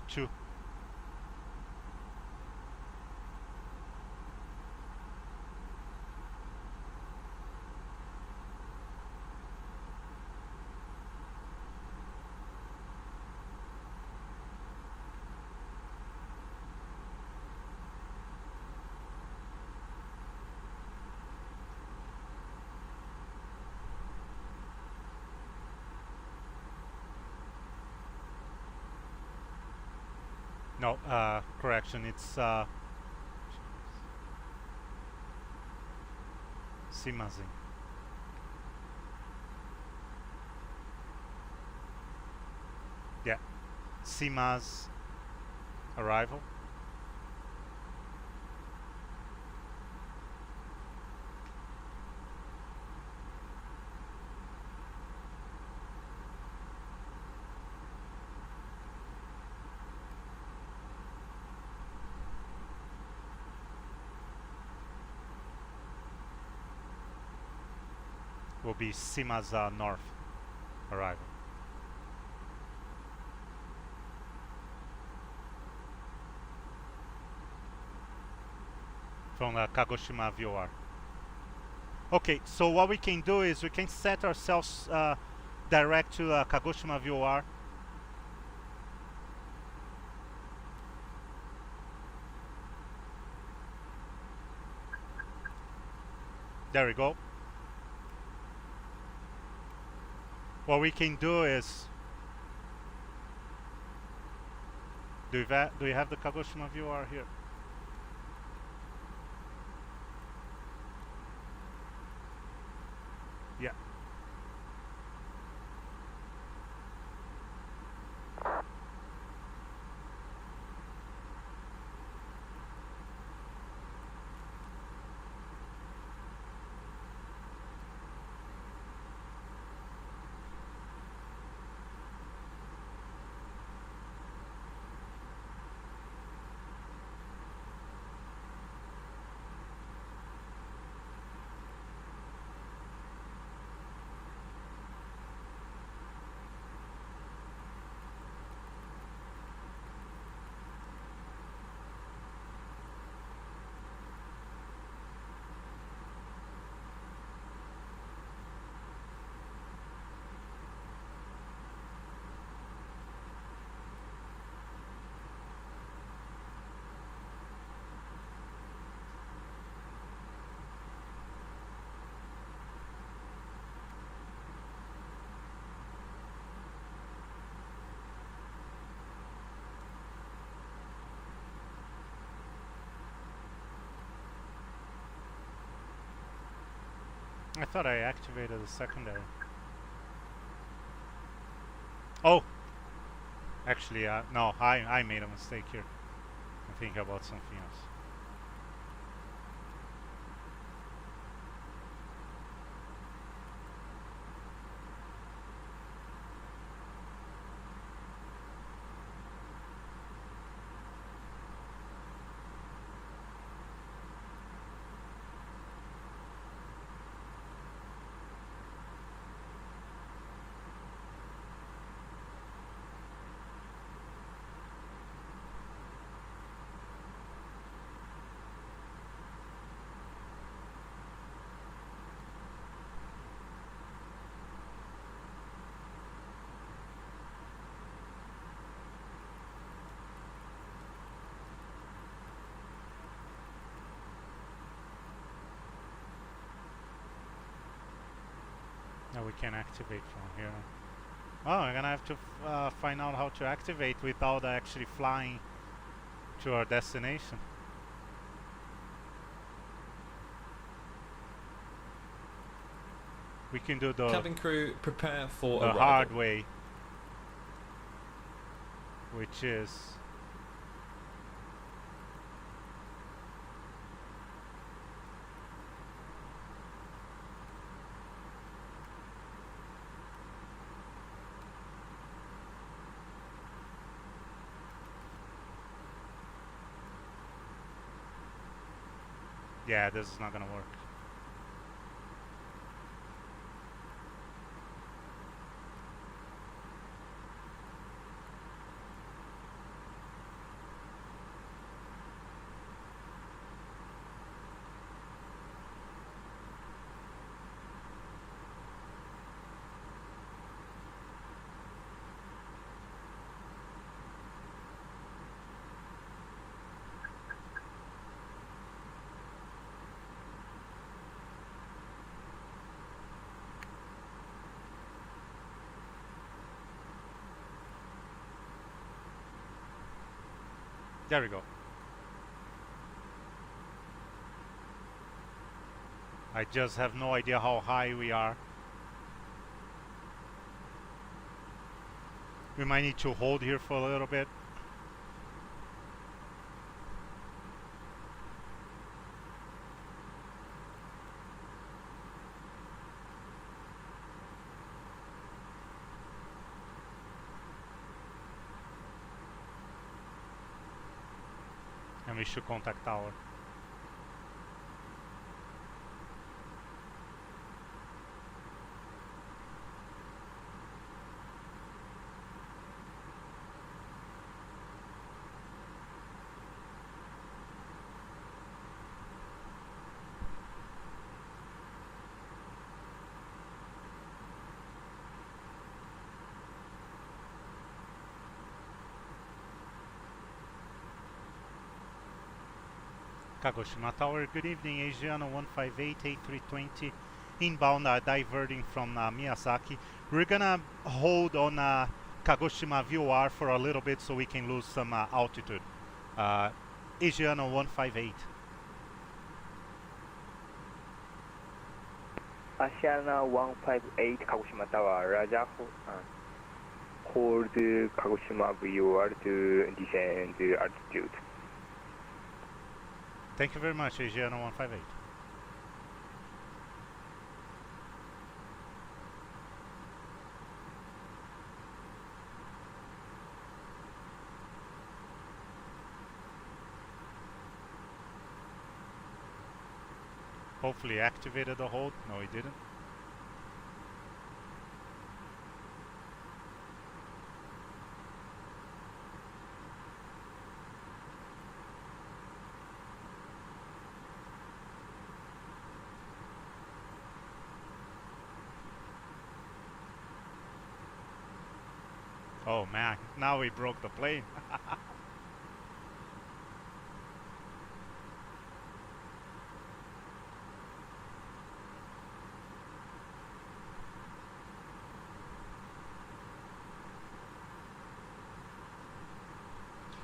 2. No, correction, it's Simazin. Yeah, Simaz arrival. Will be Simaz North arrival. From Kagoshima VOR. Okay, so what we can do is we can set ourselves direct to Kagoshima VOR. There we go. What we can do is Do you have the Kagoshima view or here? Yeah. I thought I activated the secondary. Oh! Actually, no, I made a mistake here. I'm thinking about something else. No, we can activate from here. Oh, I'm gonna have to find out how to activate without actually flying to our destination. We can do the cabin crew prepare for the arrival. hard way, which is yeah, this is not gonna work. There we go. I just have no idea how high we are. We might need to hold here for a little bit. And we should contact tower. Kagoshima Tower, good evening, Asiana 158 A320 inbound diverting from Myiazaki. We're gonna hold on Kagoshima VOR for a little bit so we can lose some altitude. Asiana 158. Asiana 158 Kagoshima Tower, Raja, hold Kagoshima VOR to descend altitude. Thank you very much, Asiana 158. Hopefully activated the hold. No, he didn't. Oh man, now we broke the plane.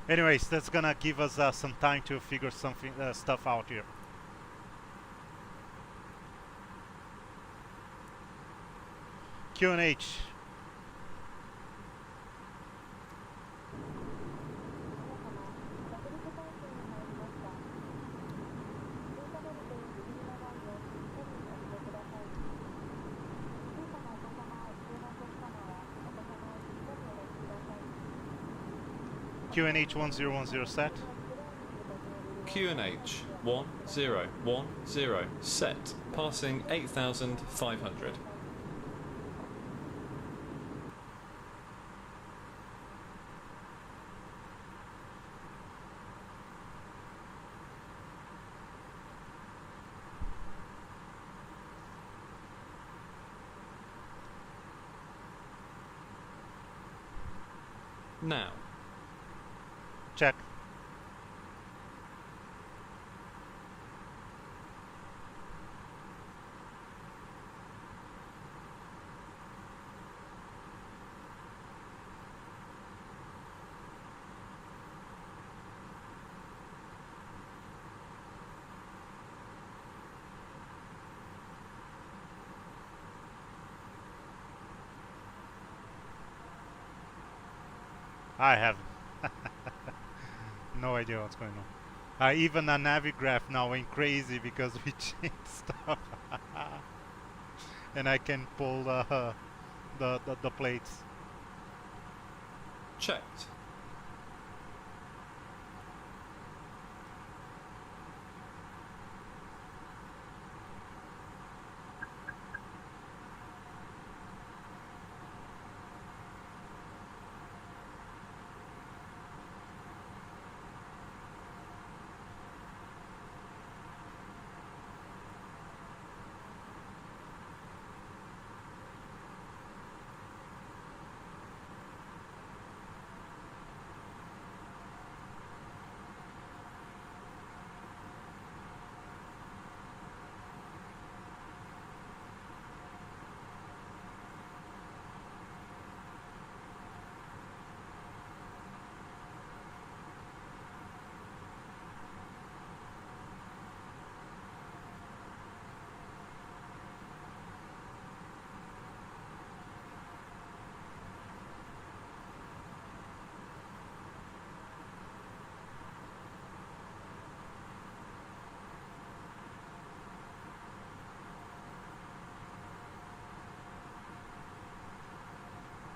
Anyways, that's gonna give us some time to figure something stuff out here. QNH. QNH 1010 set. QNH 1010 set, passing 8,500. Now. Check. I have no idea what's going on. Even a Navigraph now went crazy because we changed stuff. And I can pull the plates. Checked.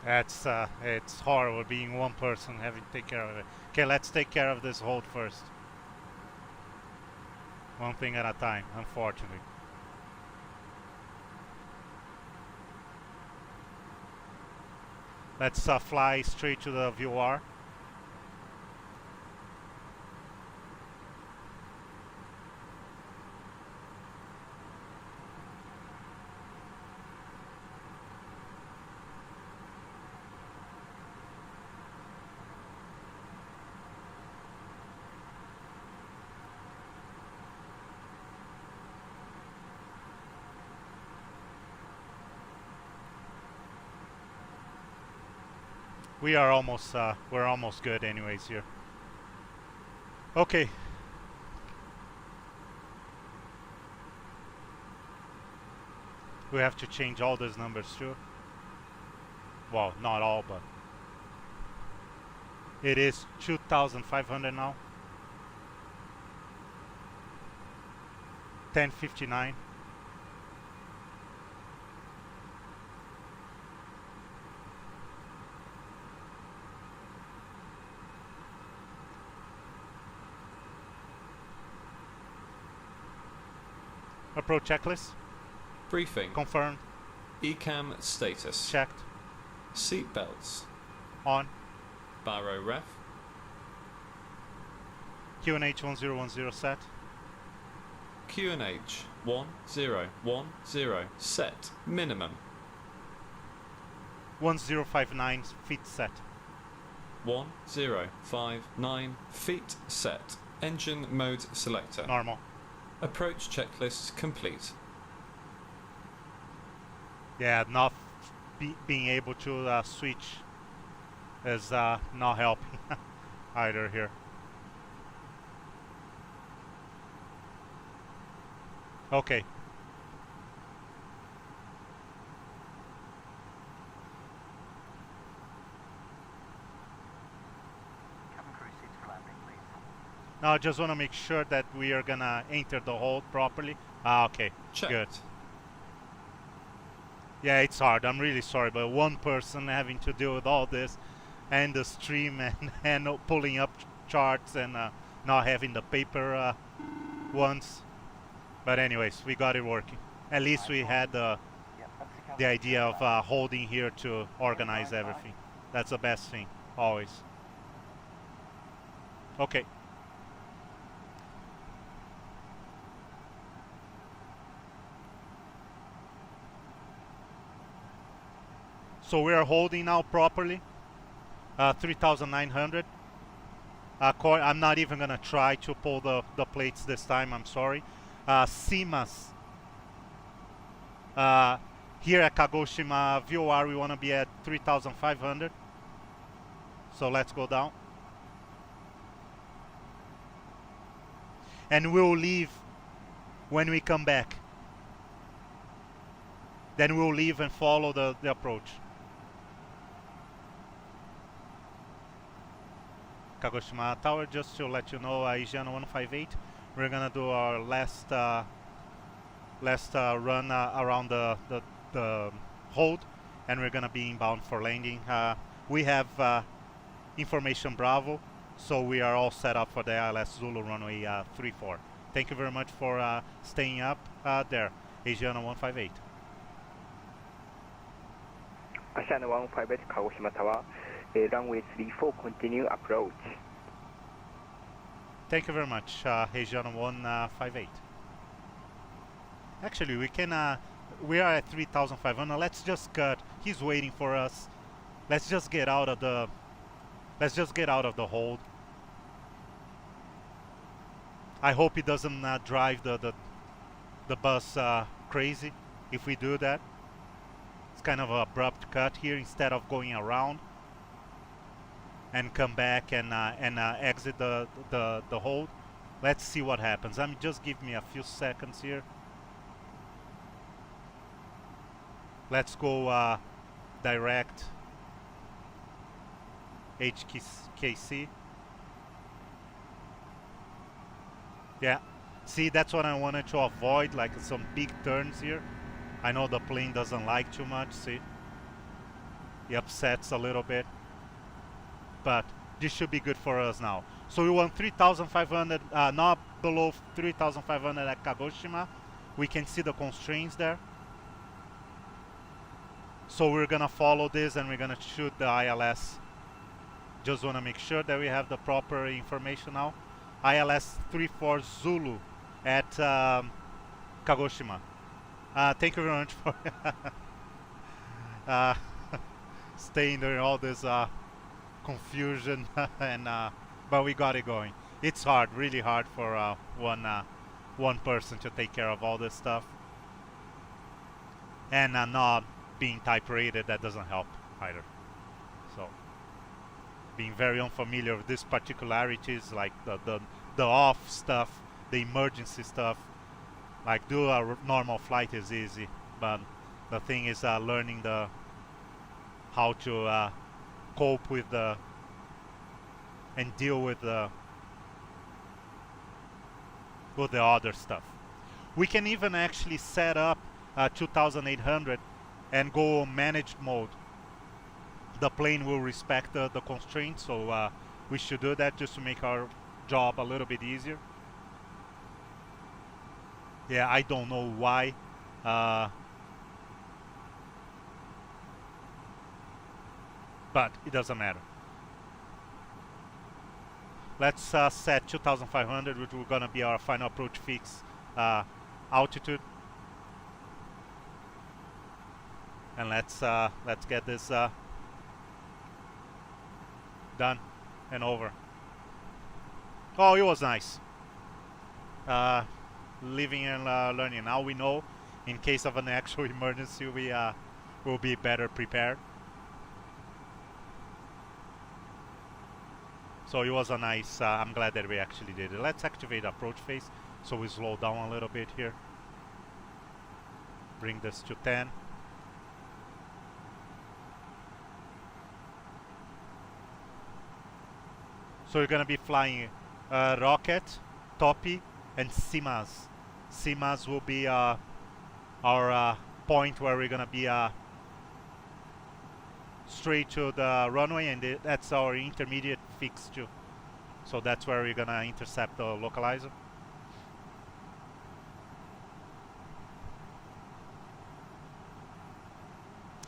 It's horrible being one person having to take care of it. Okay, let's take care of this hold first. One thing at a time, unfortunately. Let's fly straight to the VOR. we're almost good anyways here. Okay. We have to change all those numbers too. Well, not all, but it is 2,500 now. 10:59. Approach checklist. Briefing. Confirmed. ECAM status. Checked. Seat belts. On. Baro ref. QNH 1010 set. QNH 1010 set. Minimum. 1059 feet set. 1059 feet set. Engine mode selector. Normal. Approach checklist complete. Yeah, not being able to switch is not helping either here. Okay. Now I just want to make sure that we are gonna enter the hold properly. Okay, checked. Good. Yeah, it's hard. I'm really sorry, but one person having to deal with all this, and the stream, and pulling up charts, and not having the paper ones. But anyways, we got it working. At least we had the idea of holding here to organize everything. That's the best thing, always. Okay. So we are holding now properly, 3,900. I'm not even gonna try to pull the plates this time, I'm sorry. SEMAS. Here at Kagoshima VOR, we wanna be at 3,500. So let's go down. And we'll leave when we come back. Then we'll leave and follow the approach. Kagoshima Tower, just to let you know, Asiana 158. We're gonna do our last run around the hold, and we're gonna be inbound for landing. We have information Bravo, so we are all set up for the ILS Zulu runway 34. Thank you very much for staying up there, Asiana 158. Asiana 158 Kagoshima Tower. Runway 34, continue approach. Thank you very much, Asiana 158. Actually, we can. We are at 3,500. Let's just cut. He's waiting for us. Let's just get out of the. Let's just get out of the hold. I hope he doesn't drive the bus crazy. If we do that, it's kind of an abrupt cut here instead of going around and come back and exit the hold. Let's see what happens. Just give me a few seconds here. Let's go direct HKC. Yeah, see, that's what I wanted to avoid, like some big turns here. I know the plane doesn't like too much, see? He upsets a little bit. But this should be good for us now. So we want 3,500, not below 3,500 at Kagoshima. We can see the constraints there. So we're gonna follow this and we're gonna shoot the ILS. Just wanna make sure that we have the proper information now. ILS 34 Zulu at Kagoshima. Thank you very much for staying during all this confusion, and but we got it going. It's hard, really hard for one person to take care of all this stuff, and not being type rated, that doesn't help either. So being very unfamiliar with these particularities, like the off stuff, the emergency stuff. Like do a normal flight is easy, but the thing is learning how to cope with and deal with the other stuff. We can even actually set up 2800 and go on managed mode. The plane will respect the constraints, so we should do that just to make our job a little bit easier. Yeah, I don't know why. But it doesn't matter. Let's set 2500, which will gonna be our final approach fix altitude. And let's get this done and over. Oh, it was nice. Living and learning. Now we know, in case of an actual emergency, we will be better prepared. So it was a nice. I'm glad that we actually did it. Let's activate approach phase, so we slow down a little bit here. Bring this to 10. So we're gonna be flying rocket, Topi, and SIMAS. SIMAS will be our point where we're gonna be straight to the runway, and that's our intermediate fix too. So that's where we're gonna intercept the localizer.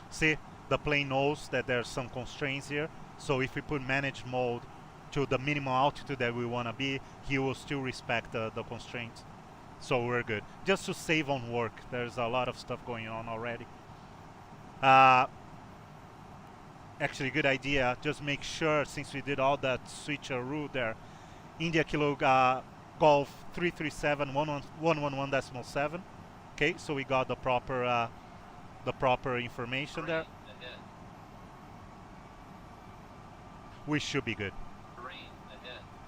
See, the plane knows that there's some constraints here. So if we put manage mode to the minimum altitude that we want to be, he will still respect the constraints. So we're good. Just to save on work. There's a lot of stuff going on already. Actually, good idea. Just make sure, since we did all that switcheroo there, India Kilo Golf 337 111.7. Okay, so we got the proper information there. We should be good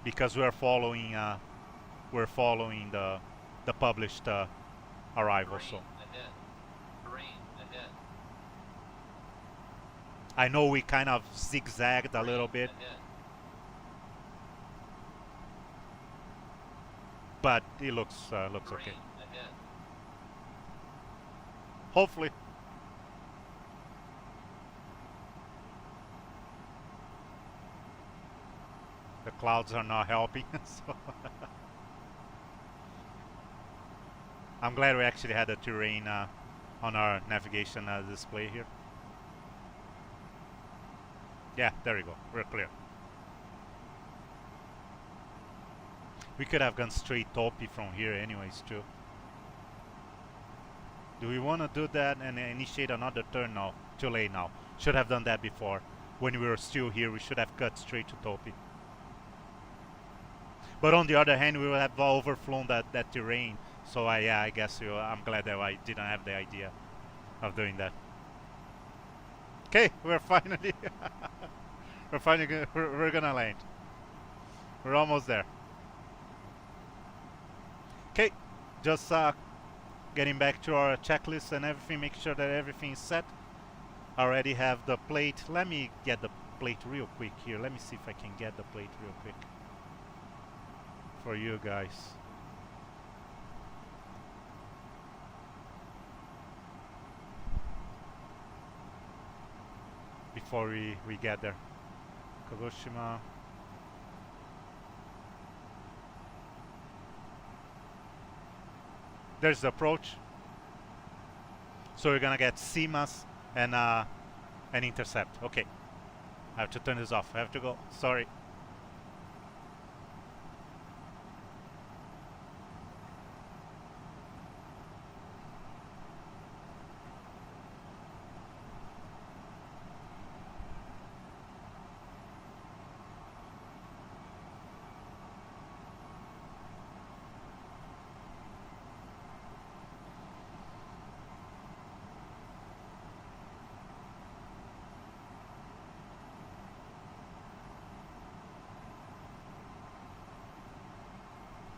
because we're following the published arrival. So I know we kind of zigzagged a little bit, but it looks okay. Hopefully. The clouds are not helping. So I'm glad we actually had the terrain on our navigation display here. Yeah, there we go. We're clear. We could have gone straight Topi from here anyways too. Do we want to do that and initiate another turn now? Too late now. Should have done that before. When we were still here, we should have cut straight to Topi. But on the other hand, we would have overflown that terrain. So I guess I'm glad that I didn't have the idea of doing that. Okay, we're finally we're gonna land. We're almost there. Okay, just getting back to our checklist and everything. Make sure that everything is set. I already have the plate. Let me get the plate real quick here. Let me see if I can get the plate real quick for you guys. Before we get there. Kagoshima. There's the approach. So we're gonna get SIMAS and an intercept. Okay. I have to turn this off. I have to go. Sorry.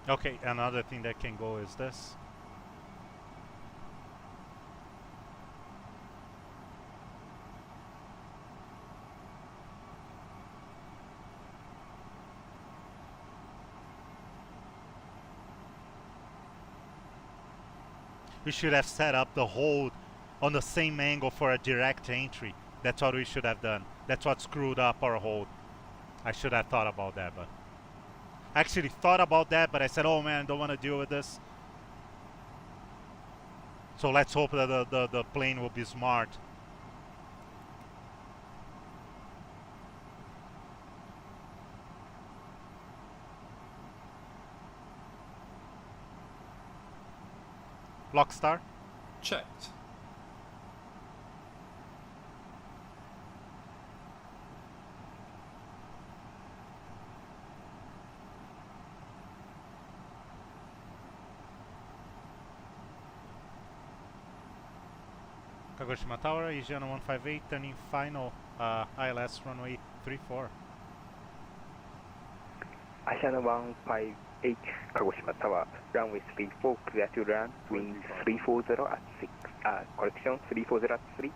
Okay, another thing that can go is this. We should have set up the hold on the same angle for a direct entry. That's what we should have done. That's what screwed up our hold. I should have thought about that, but I actually thought about that, but I said, oh man, I don't want to deal with this. So let's hope that the plane will be smart. Lock star? Checked. Kagoshima Tower, Asiana 158, turning final ILS runway 34. Asiana 158, Kagoshima Tower, runway 34, clear to land, wind 340 at 6, correction, 340 at 3.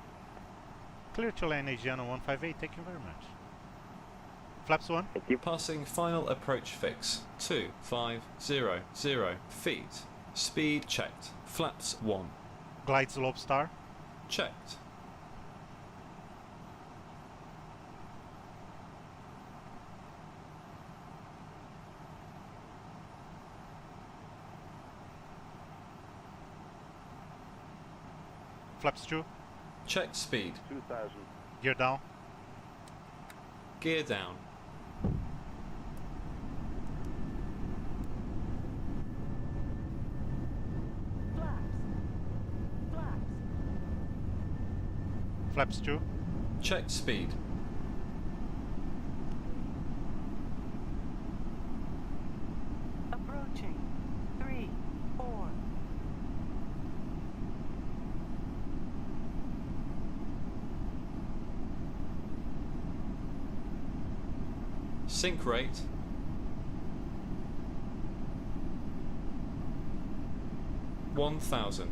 Clear to land, Asiana 158, thank you very much. Flaps 1. Thank you. Passing final approach fix, 2500 feet. Speed checked, flaps 1. Glide slope star. Checked. Flaps 2. Check speed. 2000. Gear down. Gear down. Flaps 2. Check speed. Approaching. 3, 4. Sync rate. $1,000.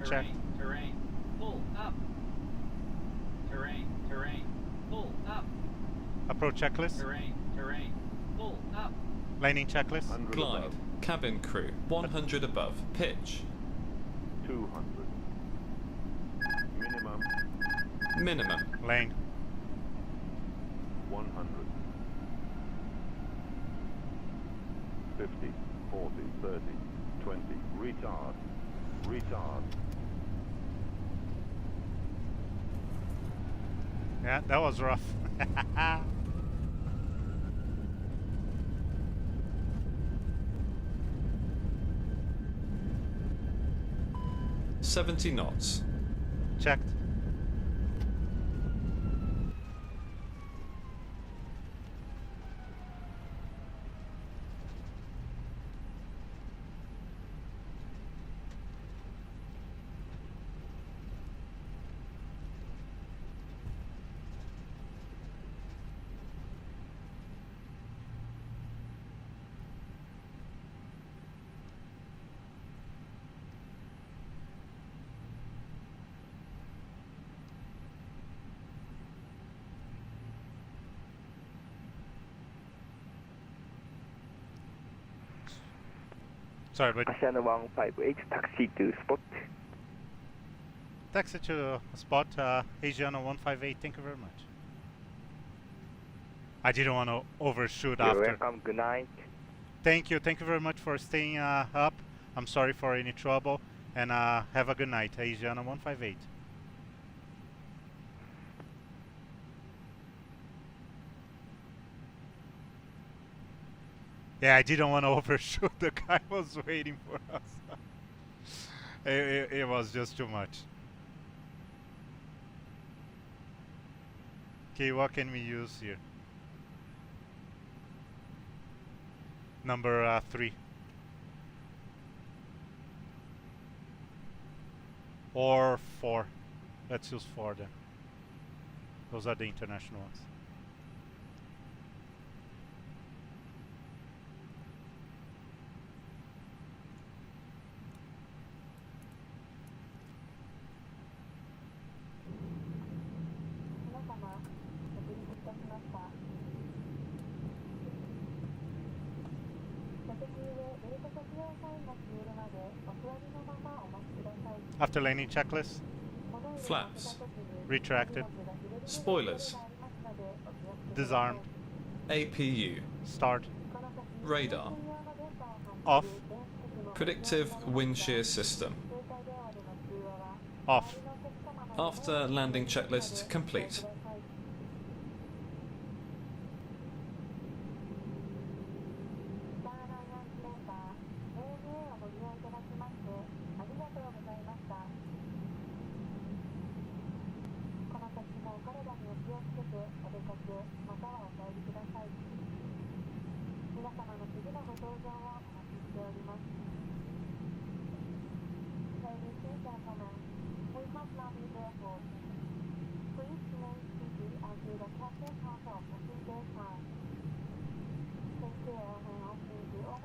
Check. Terrain. Pull up. Terrain. Pull up. Approach checklist. Terrain. Pull up. Landing checklist. Glide. Above. Cabin crew. 100 above. Pitch. 200. Minimum. Minimum. Land. 100. 50, 40, 30, 20. Retard. Retard. Yeah, that was rough. 70 knots. Checked. Sorry, but Asiana 158, taxi to spot. taxi to spot Asiana 158. Thank you very much. I didn't want to overshoot You're after. welcome, good night. Thank you very much for staying up. I'm sorry for any trouble, and have a good night, Asiana 158. Yeah, I didn't want to overshoot. The guy was waiting for us. It was just too much. Okay, what can we use here? Number 3. Or 4. Let's use 4 then. Those are the international ones. After landing checklist. Flaps. Retracted. Spoilers. Disarmed. APU. Start. Radar. Off. Predictive wind shear system. Off. After landing checklist complete.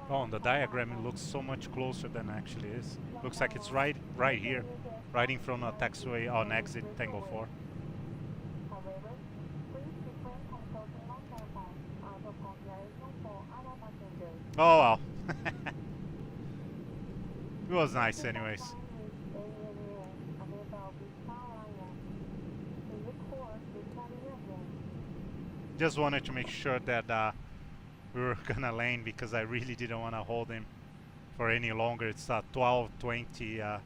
Oh, on the diagram it looks so much closer than it actually is. Looks like it's right here, right in front of taxiway on exit Tango 4. Oh well. It was nice anyways. Just wanted to make sure that we were gonna land because I really didn't want to hold him for any longer. It's 12:20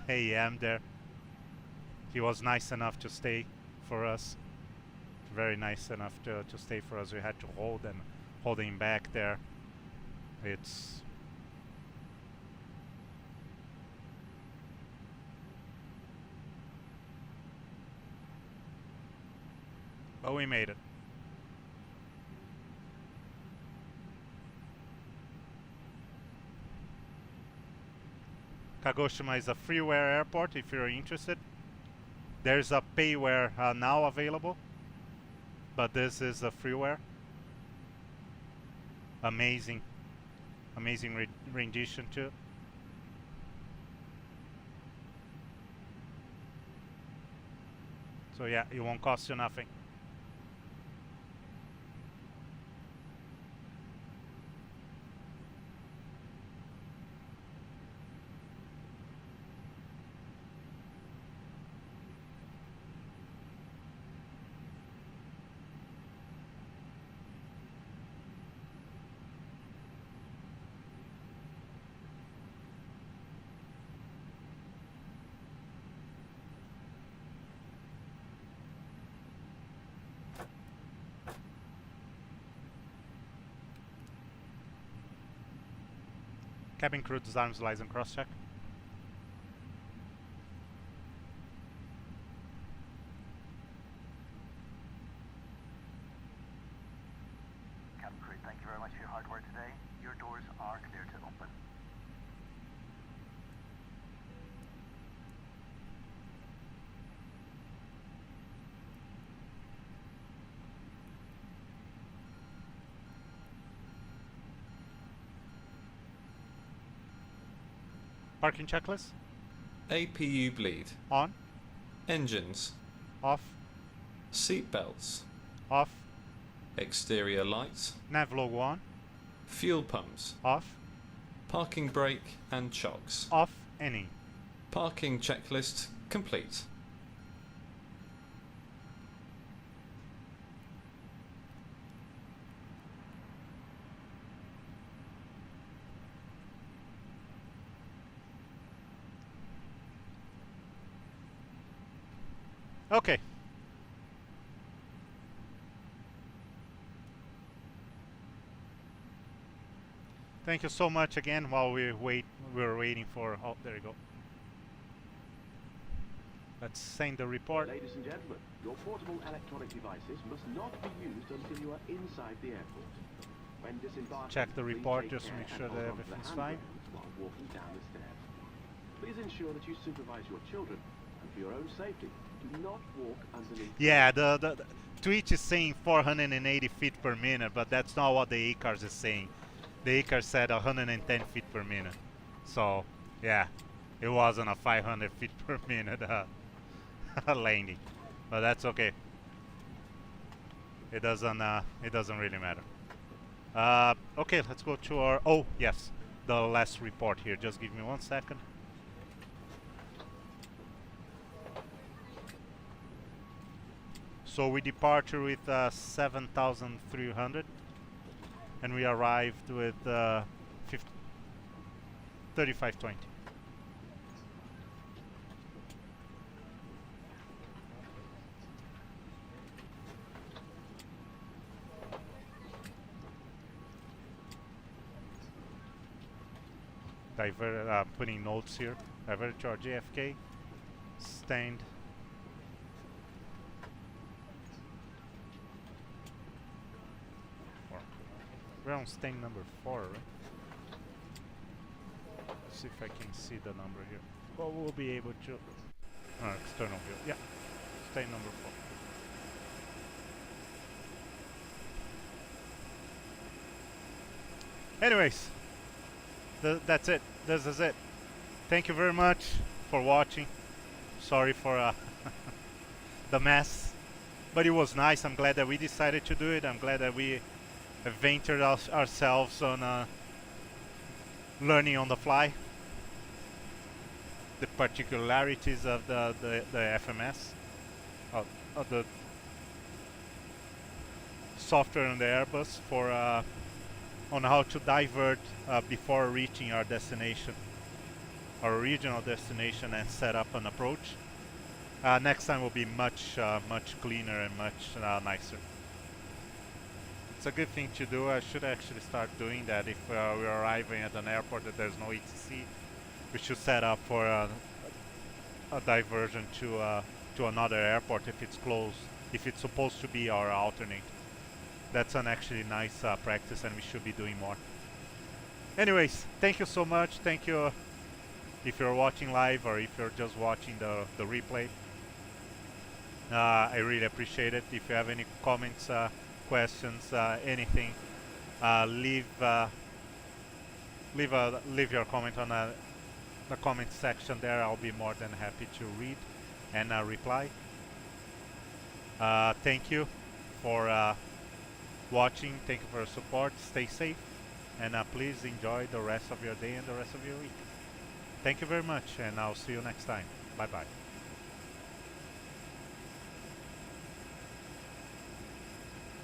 a.m. there. He was nice enough to stay for us. Very nice enough to stay for us. We had to hold him back there. But we made it. Kagoshima is a freeware airport if you're interested. There's a payware now available, but this is a freeware. Amazing rendition too. So yeah, it won't cost you nothing. Cabin crew disarms license cross check. Cabin crew, thank you very much for your hard work today. Your doors are clear to open. Parking checklist. APU bleed. On. Engines. Off. Seat belts. Off. Exterior lights. Nav logo on. Fuel pumps. Off. Parking brake and chocks. Off. Any. Parking checklist complete. Okay. Thank you so much again while we were waiting for, oh, there you go. Let's send the report. Ladies and gentlemen, your portable electronic devices must not be used until you are inside the airport. When disembarking, check the report just to make care sure and that hold onto the everything's fine. handrails while walking down the stairs. Please ensure that you supervise your children, and for your own safety, do not walk underneath. Yeah, the Twitch is saying 480 feet per minute, but that's not what the ACARS is saying. The ACARS said 110 feet per minute. So, yeah, it wasn't a 500 feet per minute landing, but that's okay. It doesn't really matter. Okay, let's go to our, oh yes, the last report here. Just give me 1 second. So we departed with 7,300 and we arrived with 3520. Putting notes here. Divert to RJFK. Stand. We're on stand number 4, right? Let's see if I can see the number here. Well, we'll be able to. External view. Yeah. Stand number 4. Anyways. That's it. This is it. Thank you very much for watching. Sorry for the mess, but it was nice. I'm glad that we decided to do it. I'm glad that we ventured ourselves on learning on the fly the particularities of the FMS, of the software on the Airbus for on how to divert before reaching our destination, our original destination, and set up an approach. Next time will be much cleaner and much nicer. It's a good thing to do. I should actually start doing that. If we're arriving at an airport that there's no ETC, we should set up for a diversion to another airport if it's close, if it's supposed to be our alternate. That's an actually nice practice, and we should be doing more. Anyways, thank you so much. Thank you if you're watching live or if you're just watching the replay. I really appreciate it. If you have any comments, questions, anything, leave your comment on the comment section there. I'll be more than happy to read and reply. Thank you for watching. Thank you for your support. Stay safe, and please enjoy the rest of your day and the rest of your week. Thank you very much, and I'll see you next time. Bye bye.